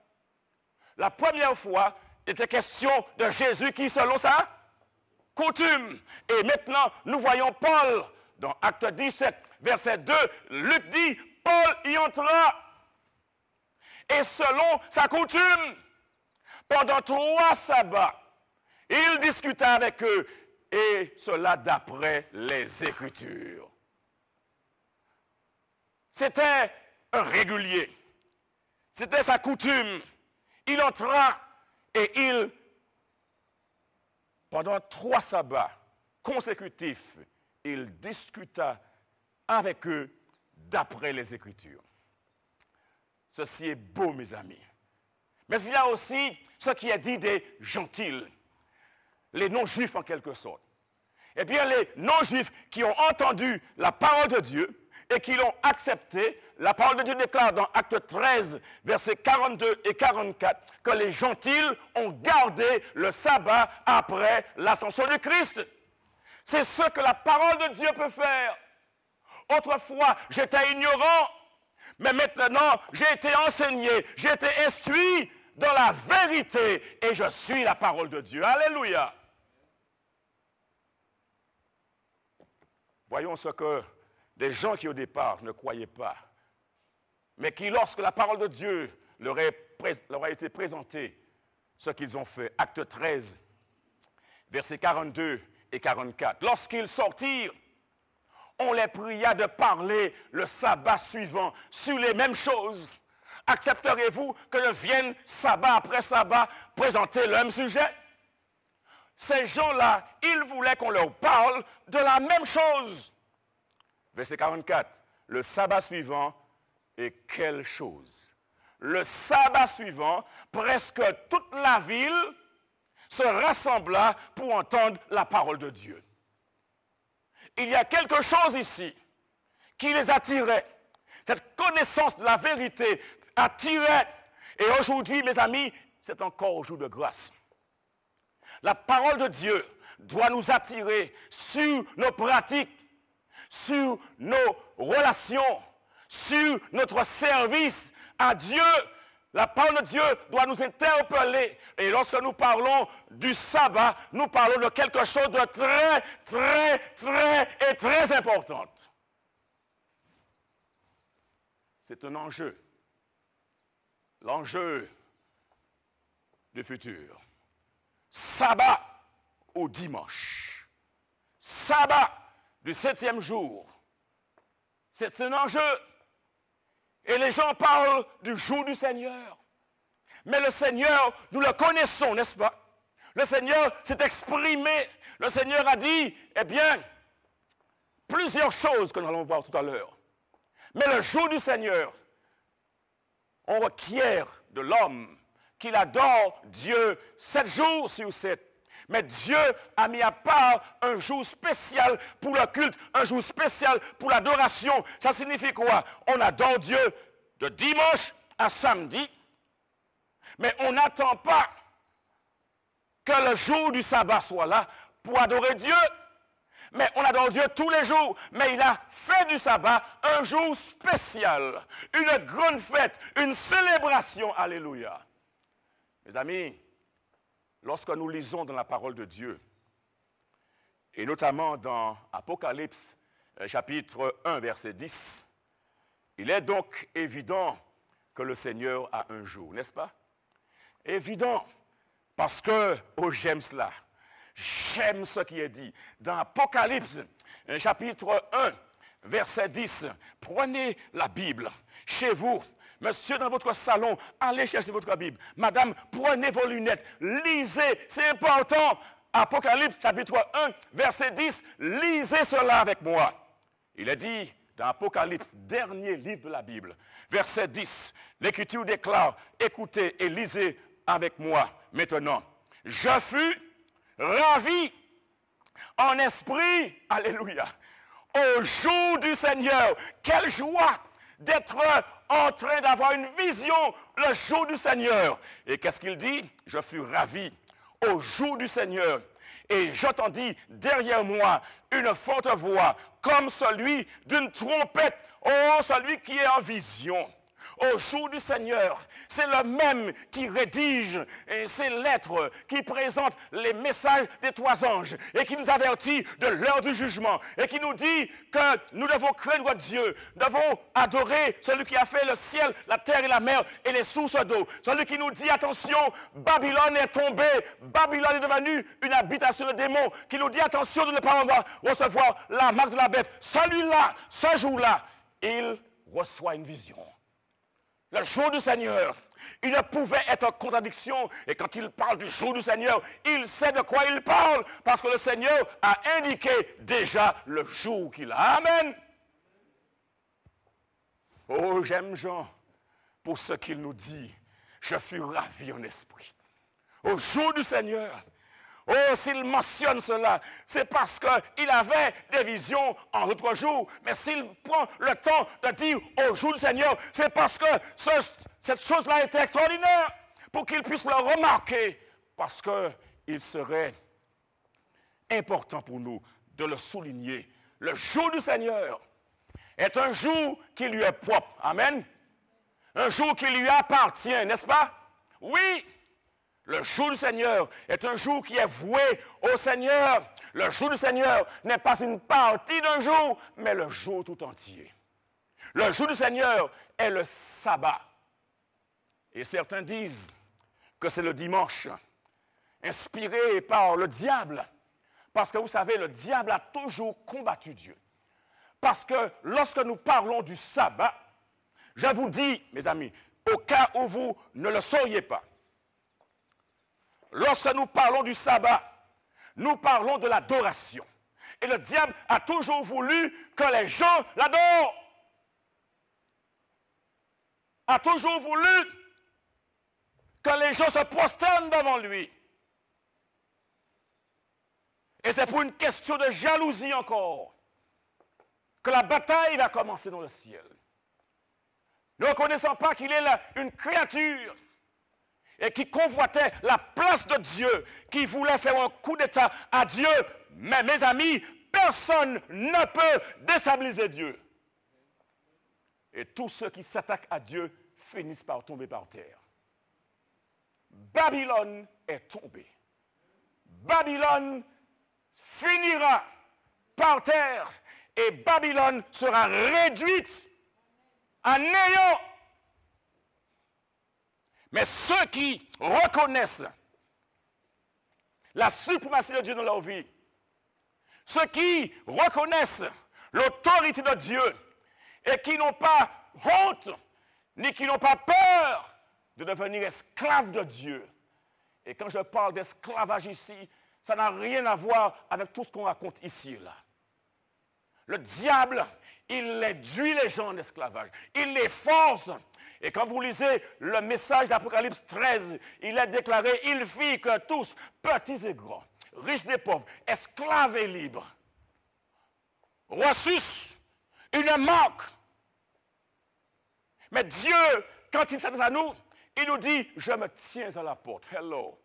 La première fois, il était question de Jésus qui, selon sa coutume. Et maintenant, nous voyons Paul, dans Acte 17, verset 2, Luc dit, Paul y entra. Et selon sa coutume, pendant 3 sabbats, il discuta avec eux, et cela d'après les Écritures. C'était un régulier. C'était sa coutume. Il entra et pendant 3 sabbats consécutifs, il discuta avec eux d'après les Écritures. Ceci est beau, mes amis. Mais il y a aussi ce qui est dit des gentils, les non-juifs en quelque sorte. Eh bien, les non-juifs qui ont entendu la parole de Dieu et qui l'ont acceptée, la parole de Dieu déclare dans Acte 13, versets 42 et 44, que les gentils ont gardé le sabbat après l'ascension du Christ. C'est ce que la parole de Dieu peut faire. Autrefois, j'étais ignorant, mais maintenant, j'ai été enseigné, j'ai été instruit dans la vérité et je suis la parole de Dieu. Alléluia. Voyons ce que des gens qui au départ ne croyaient pas, mais qui, lorsque la parole de Dieu leur a été présentée, ce qu'ils ont fait. Acte 13, versets 42 et 44. Lorsqu'ils sortirent, on les pria de parler le sabbat suivant sur les mêmes choses. Accepterez-vous que je vienne sabbat après sabbat présenter le même sujet? Ces gens-là, ils voulaient qu'on leur parle de la même chose. Verset 44. Le sabbat suivant est quelle chose? Le sabbat suivant, presque toute la ville se rassembla pour entendre la parole de Dieu. Il y a quelque chose ici qui les attirait. Cette connaissance de la vérité attirait. Et aujourd'hui, mes amis, c'est encore jour de grâce. La parole de Dieu doit nous attirer sur nos pratiques, sur nos relations, sur notre service à Dieu. La parole de Dieu doit nous interpeller. Et lorsque nous parlons du sabbat, nous parlons de quelque chose de très, très, très et très important. C'est un enjeu. L'enjeu du futur. Sabbat au dimanche. Sabbat du 7e jour. C'est un enjeu. Et les gens parlent du jour du Seigneur. Mais le Seigneur, nous le connaissons, n'est-ce pas? Le Seigneur s'est exprimé. Le Seigneur a dit, eh bien, plusieurs choses que nous allons voir tout à l'heure. Mais le jour du Seigneur, on requiert de l'homme qu'il adore Dieu 7 jours sur 7. Mais Dieu a mis à part un jour spécial pour le culte, un jour spécial pour l'adoration. Ça signifie quoi? On adore Dieu de dimanche à samedi, mais on n'attend pas que le jour du sabbat soit là pour adorer Dieu. Mais on adore Dieu tous les jours. Mais il a fait du sabbat un jour spécial, une grande fête, une célébration. Alléluia. Mes amis, lorsque nous lisons dans la parole de Dieu, et notamment dans Apocalypse, chapitre 1, verset 10, il est donc évident que le Seigneur a un jour, n'est-ce pas? Évident, parce que, oh j'aime cela, j'aime ce qui est dit. Dans Apocalypse, chapitre 1, verset 10, prenez la Bible chez vous. Monsieur, dans votre salon, allez chercher votre Bible. Madame, prenez vos lunettes, lisez, c'est important. Apocalypse, chapitre 1, verset 10, lisez cela avec moi. Il est dit dans Apocalypse, dernier livre de la Bible, verset 10, l'Écriture déclare, écoutez et lisez avec moi maintenant. Je fus ravi en esprit, alléluia, au jour du Seigneur. Quelle joie d'être en train d'avoir une vision le jour du Seigneur. Et qu'est-ce qu'il dit? Je fus ravi au jour du Seigneur. Et j'entendis derrière moi une forte voix, comme celui d'une trompette. Oh, celui qui est en vision. Au jour du Seigneur, c'est le même qui rédige ces lettres, qui présente les messages des 3 anges et qui nous avertit de l'heure du jugement et qui nous dit que nous devons craindre Dieu, devons adorer celui qui a fait le ciel, la terre et la mer et les sources d'eau. Celui qui nous dit, attention, Babylone est tombée, Babylone est devenue une habitation de démons, qui nous dit, attention de ne pas recevoir la marque de la bête. Celui-là, ce jour-là, il reçoit une vision. Le jour du Seigneur, il ne pouvait être en contradiction. Et quand il parle du jour du Seigneur, il sait de quoi il parle. Parce que le Seigneur a indiqué déjà le jour qu'il a. Amen. Oh, j'aime Jean pour ce qu'il nous dit. Je fus ravi en esprit. Au jour du Seigneur. Oh, s'il mentionne cela, c'est parce qu'il avait des visions en d'autres jours. Mais s'il prend le temps de dire au jour du Seigneur, c'est parce que cette chose-là était extraordinaire, pour qu'il puisse le remarquer, parce qu'il serait important pour nous de le souligner. Le jour du Seigneur est un jour qui lui est propre. Amen. Un jour qui lui appartient, n'est-ce pas? Oui. Le jour du Seigneur est un jour qui est voué au Seigneur. Le jour du Seigneur n'est pas une partie d'un jour, mais le jour tout entier. Le jour du Seigneur est le sabbat. Et certains disent que c'est le dimanche, inspiré par le diable. Parce que vous savez, le diable a toujours combattu Dieu. Parce que lorsque nous parlons du sabbat, je vous dis, mes amis, au cas où vous ne le sauriez pas, lorsque nous parlons du sabbat, nous parlons de l'adoration. Et le diable a toujours voulu que les gens l'adorent. A toujours voulu que les gens se prosternent devant lui. Et c'est pour une question de jalousie encore que la bataille va commencer dans le ciel. Ne reconnaissant pas qu'il est là une créature et qui convoitait la place de Dieu, qui voulait faire un coup d'État à Dieu. Mais mes amis, personne ne peut déstabiliser Dieu. Et tous ceux qui s'attaquent à Dieu finissent par tomber par terre. Babylone est tombée. Babylone finira par terre et Babylone sera réduite à néant. Mais ceux qui reconnaissent la suprématie de Dieu dans leur vie, ceux qui reconnaissent l'autorité de Dieu et qui n'ont pas honte, ni qui n'ont pas peur de devenir esclaves de Dieu. Et quand je parle d'esclavage ici, ça n'a rien à voir avec tout ce qu'on raconte ici et là. Le diable, il réduit les gens en esclavage. Il les force. Et quand vous lisez le message d'Apocalypse 13, il est déclaré, il fit que tous, petits et grands, riches et pauvres, esclaves et libres, reçussent une marque. Mais Dieu, quand il s'adresse à nous, il nous dit, je me tiens à la porte. Hello.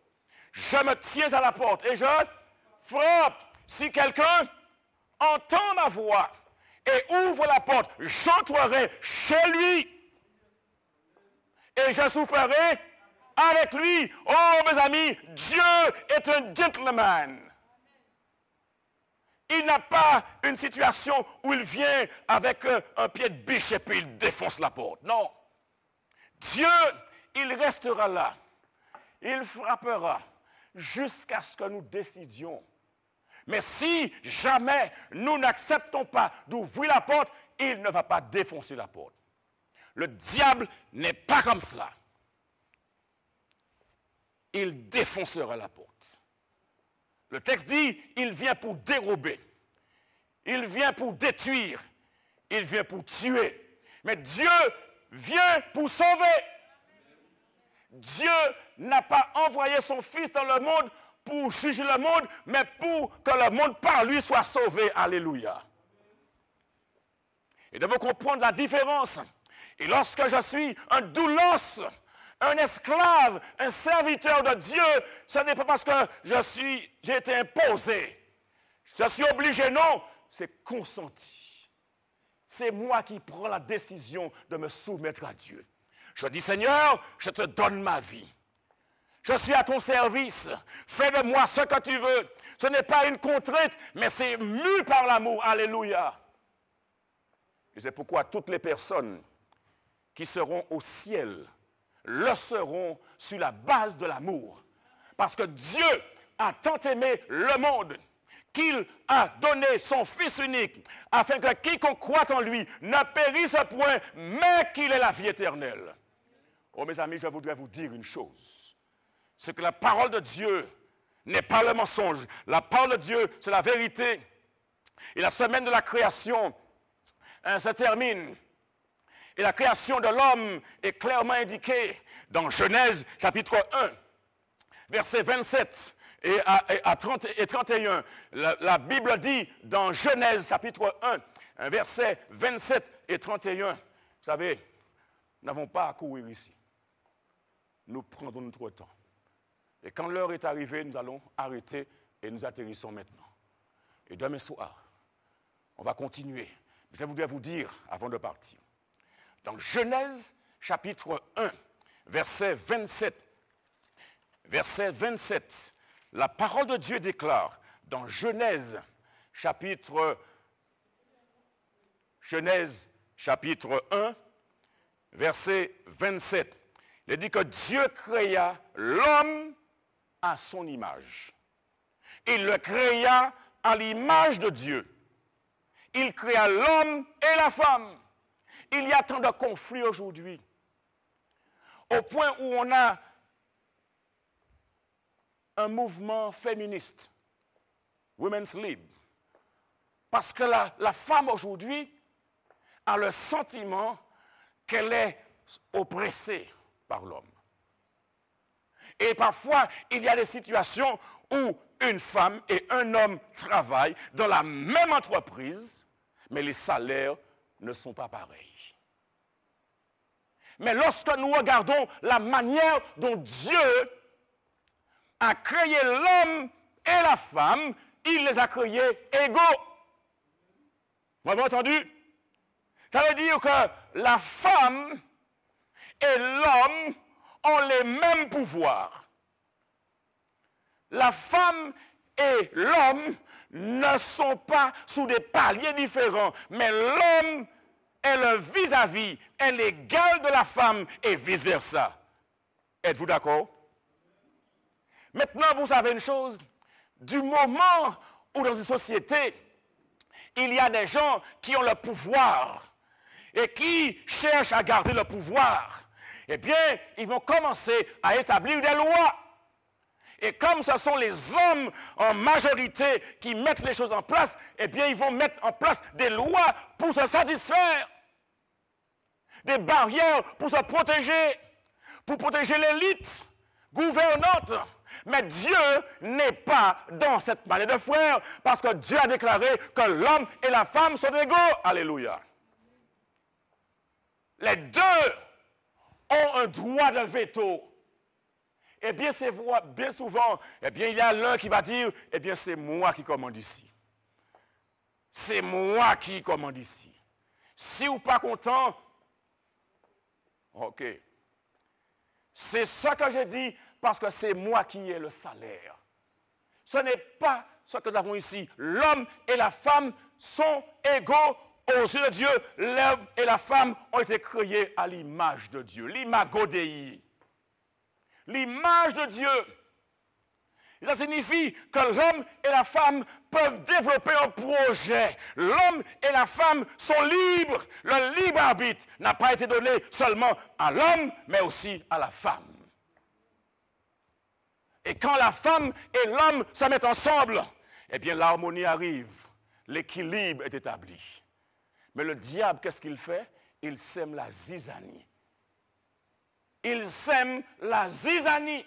Je me tiens à la porte et je frappe. Si quelqu'un entend ma voix et ouvre la porte, j'entrerai chez lui et je souperai avec lui. Oh, mes amis, Dieu est un gentleman. Il n'a pas une situation où il vient avec un pied de biche et puis il défonce la porte. Non. Dieu, il restera là. Il frappera jusqu'à ce que nous décidions. Mais si jamais nous n'acceptons pas d'ouvrir la porte, il ne va pas défoncer la porte. Le diable n'est pas comme cela. Il défoncera la porte. Le texte dit, il vient pour dérober, il vient pour détruire, il vient pour tuer. Mais Dieu vient pour sauver. Dieu n'a pas envoyé son Fils dans le monde pour juger le monde, mais pour que le monde par lui soit sauvé. Alléluia. Et devons comprendre la différence. Et lorsque je suis un doulos, un esclave, un serviteur de Dieu, ce n'est pas parce que j'ai été imposé. Je suis obligé, non, c'est consenti. C'est moi qui prends la décision de me soumettre à Dieu. Je dis, Seigneur, je te donne ma vie. Je suis à ton service. Fais de moi ce que tu veux. Ce n'est pas une contrainte, mais c'est mu par l'amour. Alléluia. Et c'est pourquoi toutes les personnes qui seront au ciel le seront sur la base de l'amour. Parce que Dieu a tant aimé le monde qu'il a donné son Fils unique afin que quiconque croit en lui ne périsse point, mais qu'il ait la vie éternelle. Oh mes amis, je voudrais vous dire une chose. C'est que la parole de Dieu n'est pas le mensonge. La parole de Dieu, c'est la vérité. Et la semaine de la création se termine. Et la création de l'homme est clairement indiquée dans Genèse chapitre 1, versets 27 et 31. La Bible dit dans Genèse chapitre 1, versets 27 et 31. Vous savez, nous n'avons pas à courir ici. Nous prendrons notre temps. Et quand l'heure est arrivée, nous allons arrêter et nous atterrissons maintenant. Et demain soir, on va continuer. Je voudrais vous dire, avant de partir, dans Genèse chapitre 1, verset 27, la parole de Dieu déclare, dans Genèse chapitre 1, verset 27, il dit que Dieu créa l'homme à son image. Il le créa à l'image de Dieu. Il créa l'homme et la femme. Il y a tant de conflits aujourd'hui, au point où on a un mouvement féministe, Women's Lib, parce que la femme aujourd'hui a le sentiment qu'elle est oppressée par l'homme. Et parfois, il y a des situations où une femme et un homme travaillent dans la même entreprise, mais les salaires ne sont pas pareils. Mais lorsque nous regardons la manière dont Dieu a créé l'homme et la femme, il les a créés égaux. Vous m'avez entendu? Ça veut dire que la femme et l'homme ont les mêmes pouvoirs. La femme et l'homme ne sont pas sous des paliers différents, mais l'homme est le vis-à-vis, est l'égal de la femme et vice-versa. Êtes-vous d'accord? Maintenant, vous savez une chose, du moment où dans une société, il y a des gens qui ont le pouvoir et qui cherchent à garder le pouvoir, eh bien, ils vont commencer à établir des lois. Et comme ce sont les hommes en majorité qui mettent les choses en place, eh bien, ils vont mettre en place des lois pour se satisfaire. Des barrières pour se protéger, pour protéger l'élite gouvernante. Mais Dieu n'est pas dans cette manière de faire, parce que Dieu a déclaré que l'homme et la femme sont égaux. Alléluia. Les deux ont un droit de veto. Eh bien, c'est bien souvent, eh bien, il y a l'un qui va dire, eh bien, c'est moi qui commande ici. c'est moi qui commande ici. Si vous n'êtes pas content, ok. C'est ça que j'ai dit parce que c'est moi qui ai le salaire. Ce n'est pas ce que nous avons ici. L'homme et la femme sont égaux aux yeux de Dieu. L'homme et la femme ont été créés à l'image de Dieu. L'imago Dei. L'image de Dieu. Et ça signifie que l'homme et la femme peuvent développer un projet. L'homme et la femme sont libres. Le libre arbitre n'a pas été donné seulement à l'homme, mais aussi à la femme. Et quand la femme et l'homme se mettent ensemble, eh bien l'harmonie arrive. L'équilibre est établi. Mais le diable, qu'est-ce qu'il fait? Il sème la zizanie. Il sème la zizanie.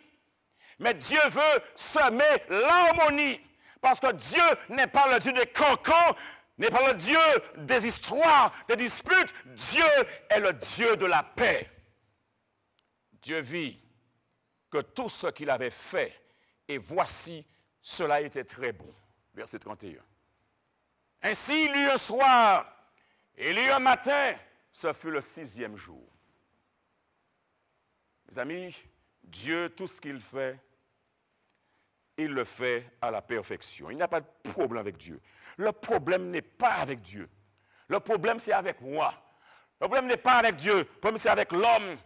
Mais Dieu veut semer l'harmonie. Parce que Dieu n'est pas le Dieu des cancans, n'est pas le Dieu des histoires, des disputes. Dieu est le Dieu de la paix. Dieu vit que tout ce qu'il avait fait, et voici, cela était très bon. Verset 31. Ainsi, il y eut un soir, et il y eut un matin, ce fut le 6e jour. Mes amis, Dieu, tout ce qu'il fait, il le fait à la perfection. Il n'y a pas de problème avec Dieu. Le problème n'est pas avec Dieu. Le problème, c'est avec moi. Le problème n'est pas avec Dieu. Le problème, c'est avec l'homme.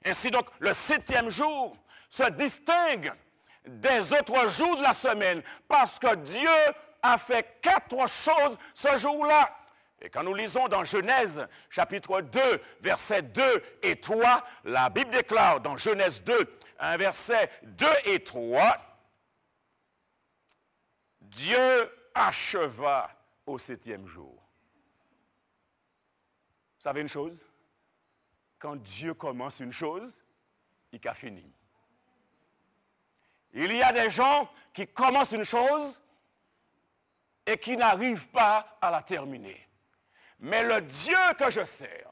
Ainsi donc, le 7e jour se distingue des autres jours de la semaine parce que Dieu a fait 4 choses ce jour-là. Et quand nous lisons dans Genèse, chapitre 2, versets 2 et 3, la Bible déclare dans Genèse 2, un verset 2 et 3, Dieu acheva au 7e jour. Vous savez une chose? Quand Dieu commence une chose, il a fini. Il y a des gens qui commencent une chose et qui n'arrivent pas à la terminer. Mais le Dieu que je sers,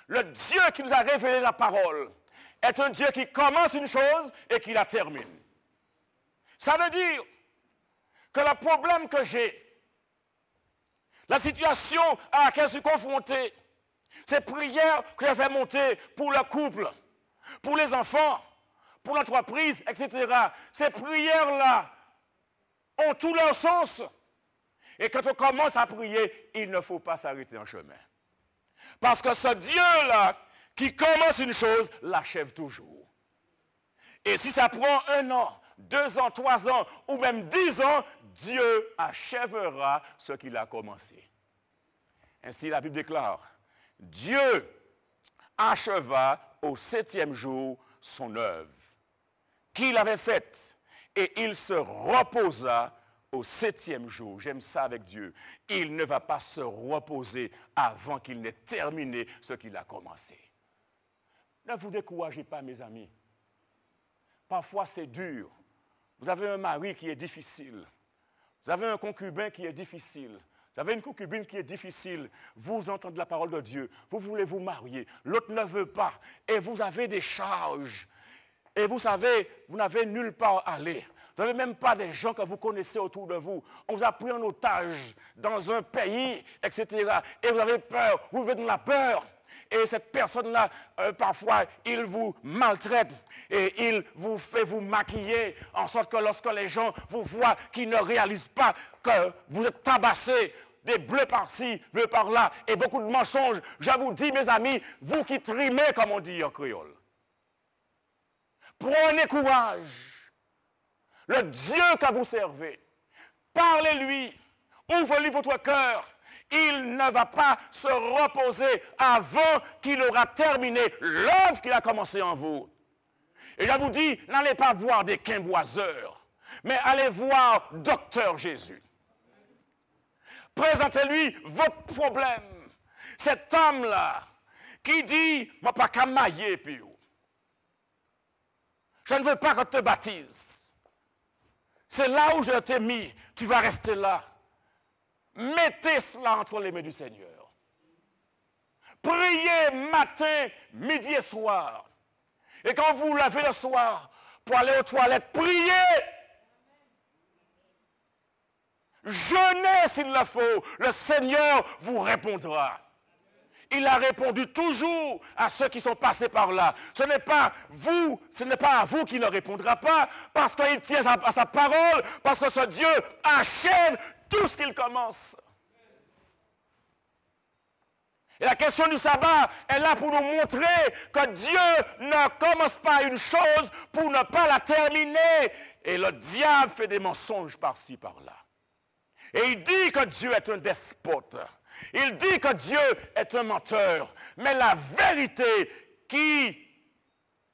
le Dieu qui nous a révélé la parole, est un Dieu qui commence une chose et qui la termine. Ça veut dire que le problème que j'ai, la situation à laquelle je suis confronté, ces prières que j'ai fait monter pour le couple, pour les enfants, pour l'entreprise, etc., ces prières-là ont tout leur sens. Et quand on commence à prier, il ne faut pas s'arrêter en chemin. Parce que ce Dieu-là, qui commence une chose, l'achève toujours. Et si ça prend 1 an, 2 ans, 3 ans, ou même 10 ans, Dieu achèvera ce qu'il a commencé. Ainsi, la Bible déclare, Dieu acheva au 7e jour son œuvre qu'il avait faite, et il se reposa au 7e jour. J'aime ça avec Dieu. Il ne va pas se reposer avant qu'il n'ait terminé ce qu'il a commencé. Ne vous découragez pas, mes amis. Parfois, c'est dur. Vous avez un mari qui est difficile. Vous avez un concubin qui est difficile. Vous avez une concubine qui est difficile. Vous entendez la parole de Dieu. Vous voulez vous marier. L'autre ne veut pas. Et vous avez des charges. Et vous savez, vous n'avez nulle part à aller. Vous n'avez même pas des gens que vous connaissez autour de vous. On vous a pris en otage dans un pays, etc. Et vous avez peur. Vous vivez dans la peur. Et cette personne-là, parfois, il vous maltraite et il vous fait vous maquiller, en sorte que lorsque les gens vous voient, qu'ils ne réalisent pas que vous êtes tabassés, des bleus par-ci, bleus par-là, et beaucoup de mensonges. Je vous dis, mes amis, vous qui trimez, comme on dit en créole, prenez courage. Le Dieu que vous servez, parlez-lui, ouvrez-lui votre cœur. Il ne va pas se reposer avant qu'il aura terminé l'œuvre qu'il a commencée en vous. Et je vous dis, n'allez pas voir des quimboiseurs, mais allez voir Docteur Jésus. Présentez-lui votre problème. Cet homme-là qui dit, moi pas qu'à mailler, puis je ne veux pas qu'on te baptise. C'est là où je t'ai mis, tu vas rester là. Mettez cela entre les mains du Seigneur. Priez matin, midi et soir. Et quand vous vous lavez le soir pour aller aux toilettes, priez. jeûnez s'il le faut, le Seigneur vous répondra. Il a répondu toujours à ceux qui sont passés par là. Ce n'est pas à vous qu'il ne répondra pas, parce qu'il tient à sa parole, parce que ce Dieu achève tout ce qu'il commence. Et la question du sabbat est là pour nous montrer que Dieu ne commence pas une chose pour ne pas la terminer. Et le diable fait des mensonges par-ci, par-là. Et il dit que Dieu est un despote. Il dit que Dieu est un menteur. Mais la vérité qui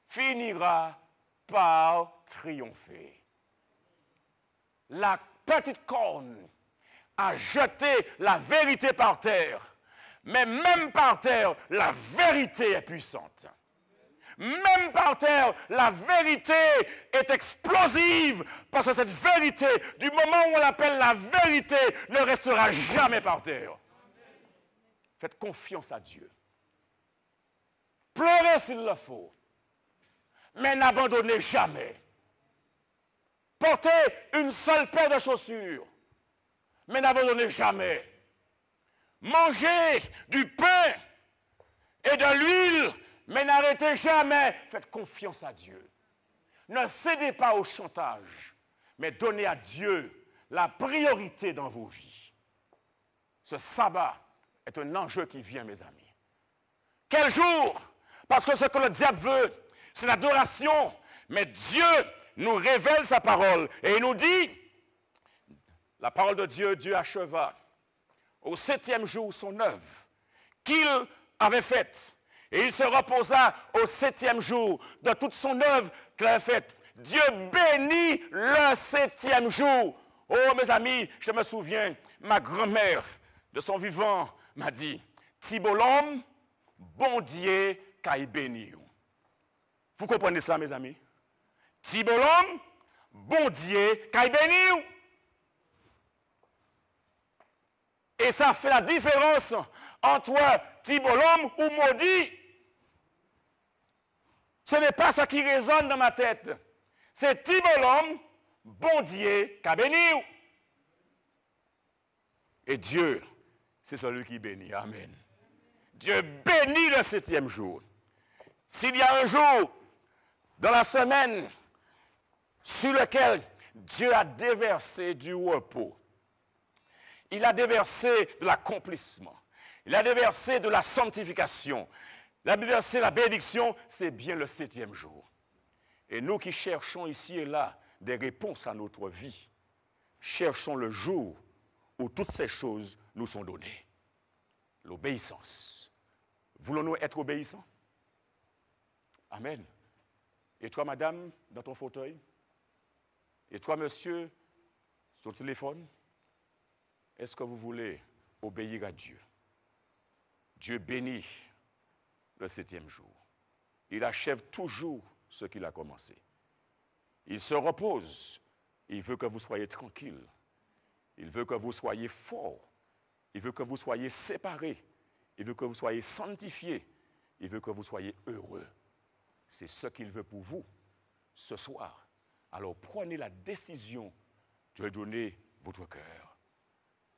finira par triompher. La petite corne a jeté la vérité par terre. Mais même par terre, la vérité est puissante. Même par terre, la vérité est explosive. Parce que cette vérité, du moment où on l'appelle la vérité, ne restera jamais par terre. Faites confiance à Dieu. Pleurez s'il le faut. Mais n'abandonnez jamais. Portez une seule paire de chaussures. Mais n'abandonnez jamais. Mangez du pain et de l'huile, mais n'arrêtez jamais. Faites confiance à Dieu. Ne cédez pas au chantage, mais donnez à Dieu la priorité dans vos vies. Ce sabbat est un enjeu qui vient, mes amis. Quel jour? Parce que ce que le diable veut, c'est l'adoration. Mais Dieu nous révèle sa parole. Et il nous dit, la parole de Dieu, Dieu acheva au 7e jour son œuvre qu'il avait faite. Et il se reposa au 7e jour de toute son œuvre qu'il avait faite. Dieu bénit le 7e jour. Oh, mes amis, je me souviens, ma grand-mère, de son vivant, m'a dit, Tibolom, bon Dieu, qu'il bénit. Vous comprenez cela, mes amis? Tibolom, bon Dieu, qu'il bénit. Et ça fait la différence entre Tibolom ou maudit. Ce n'est pas ce qui résonne dans ma tête. C'est Tibolom, bon Dieu, qui a béni. Et Dieu, c'est celui qui bénit. Amen. Dieu bénit le 7e jour. S'il y a un jour dans la semaine sur lequel Dieu a déversé du repos, il a déversé de l'accomplissement. Il a déversé de la sanctification. Il a déversé la bénédiction. C'est bien le 7e jour. Et nous qui cherchons ici et là des réponses à notre vie, cherchons le jour où toutes ces choses nous sont données. L'obéissance. Voulons-nous être obéissants? Amen. Et toi, madame, dans ton fauteuil? Et toi, monsieur, sur le téléphone? Est-ce que vous voulez obéir à Dieu? Dieu bénit le 7e jour. Il achève toujours ce qu'il a commencé. Il se repose. Il veut que vous soyez tranquille. Il veut que vous soyez forts. Il veut que vous soyez séparés. Il veut que vous soyez sanctifiés. Il veut que vous soyez heureux. C'est ce qu'il veut pour vous ce soir. Alors prenez la décision de donner votre cœur.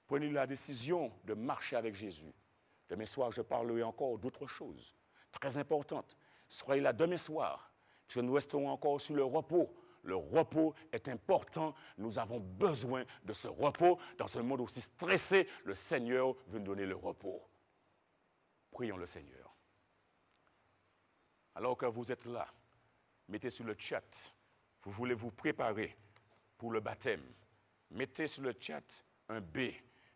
Prenez la décision de marcher avec Jésus. Demain soir, je parlerai encore d'autres choses très importantes. Soyez là demain soir, parce que nous resterons encore sur le repos. Le repos est important. Nous avons besoin de ce repos. Dans un monde aussi stressé, le Seigneur veut nous donner le repos. Prions le Seigneur. Alors que vous êtes là, mettez sur le chat. Vous voulez vous préparer pour le baptême. Mettez sur le chat un B.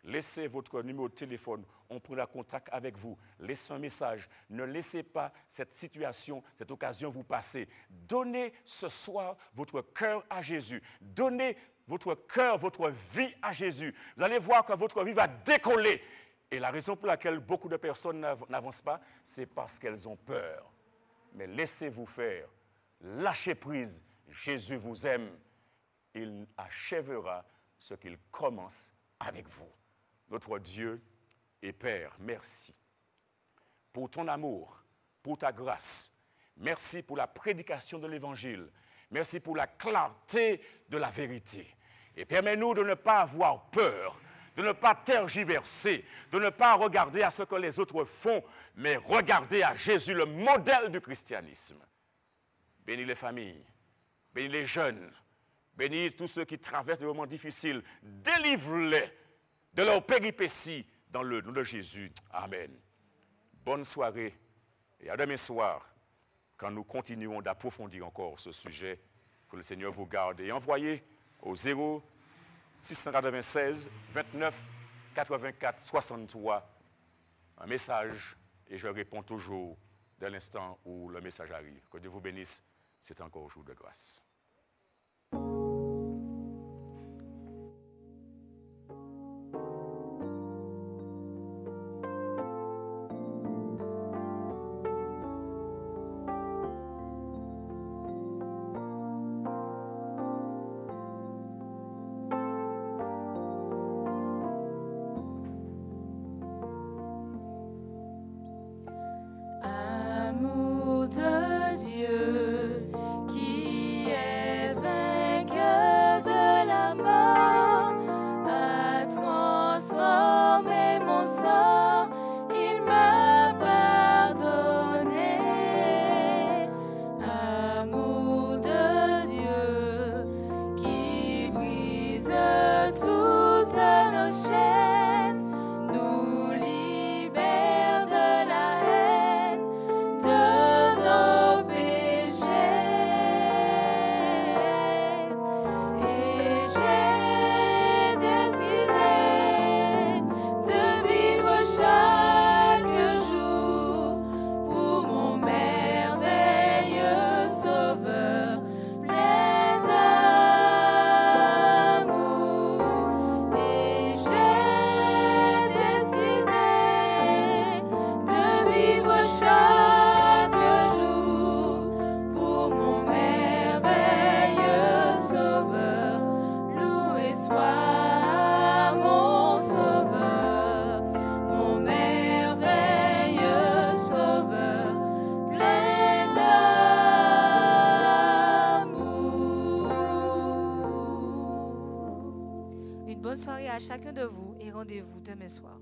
Laissez votre numéro de téléphone, on prendra contact avec vous. Laissez un message. Ne laissez pas cette situation, cette occasion vous passer. Donnez ce soir votre cœur à Jésus. Donnez votre cœur, votre vie à Jésus. Vous allez voir que votre vie va décoller. Et la raison pour laquelle beaucoup de personnes n'avancent pas, c'est parce qu'elles ont peur. Mais laissez-vous faire. Lâchez prise. Jésus vous aime. Il achèvera ce qu'il commence avec vous. Notre Dieu et Père, merci pour ton amour, pour ta grâce. Merci pour la prédication de l'Évangile. Merci pour la clarté de la vérité. Et permets-nous de ne pas avoir peur, de ne pas tergiverser, de ne pas regarder à ce que les autres font, mais regarder à Jésus, le modèle du christianisme. Bénis les familles, bénis les jeunes, bénis tous ceux qui traversent des moments difficiles. Délivre-les de leurs péripéties dans le nom de Jésus. Amen. Bonne soirée et à demain soir quand nous continuons d'approfondir encore ce sujet. Que le Seigneur vous garde et envoyez au 0 696 29 84 63 un message et je réponds toujours dès l'instant où le message arrive. Que Dieu vous bénisse, c'est encore jour de grâce. Amour de Dieu qui est vainqueur de la mort a transformé mon sort, il m'a pardonné. Amour de Dieu qui brise toutes nos chaînes, nous libère de la haine, de nos péchés. Et j'ai décidé de vivre chaque jour pour mon merveilleux Sauveur, plein d'amour. Et j'ai décidé de vivre chaque jour pour mon merveilleux Sauveur. Loué soit mon Sauveur, mon merveilleux Sauveur, plein d'amour. Une bonne soirée à chacun de vous et rendez-vous demain soir.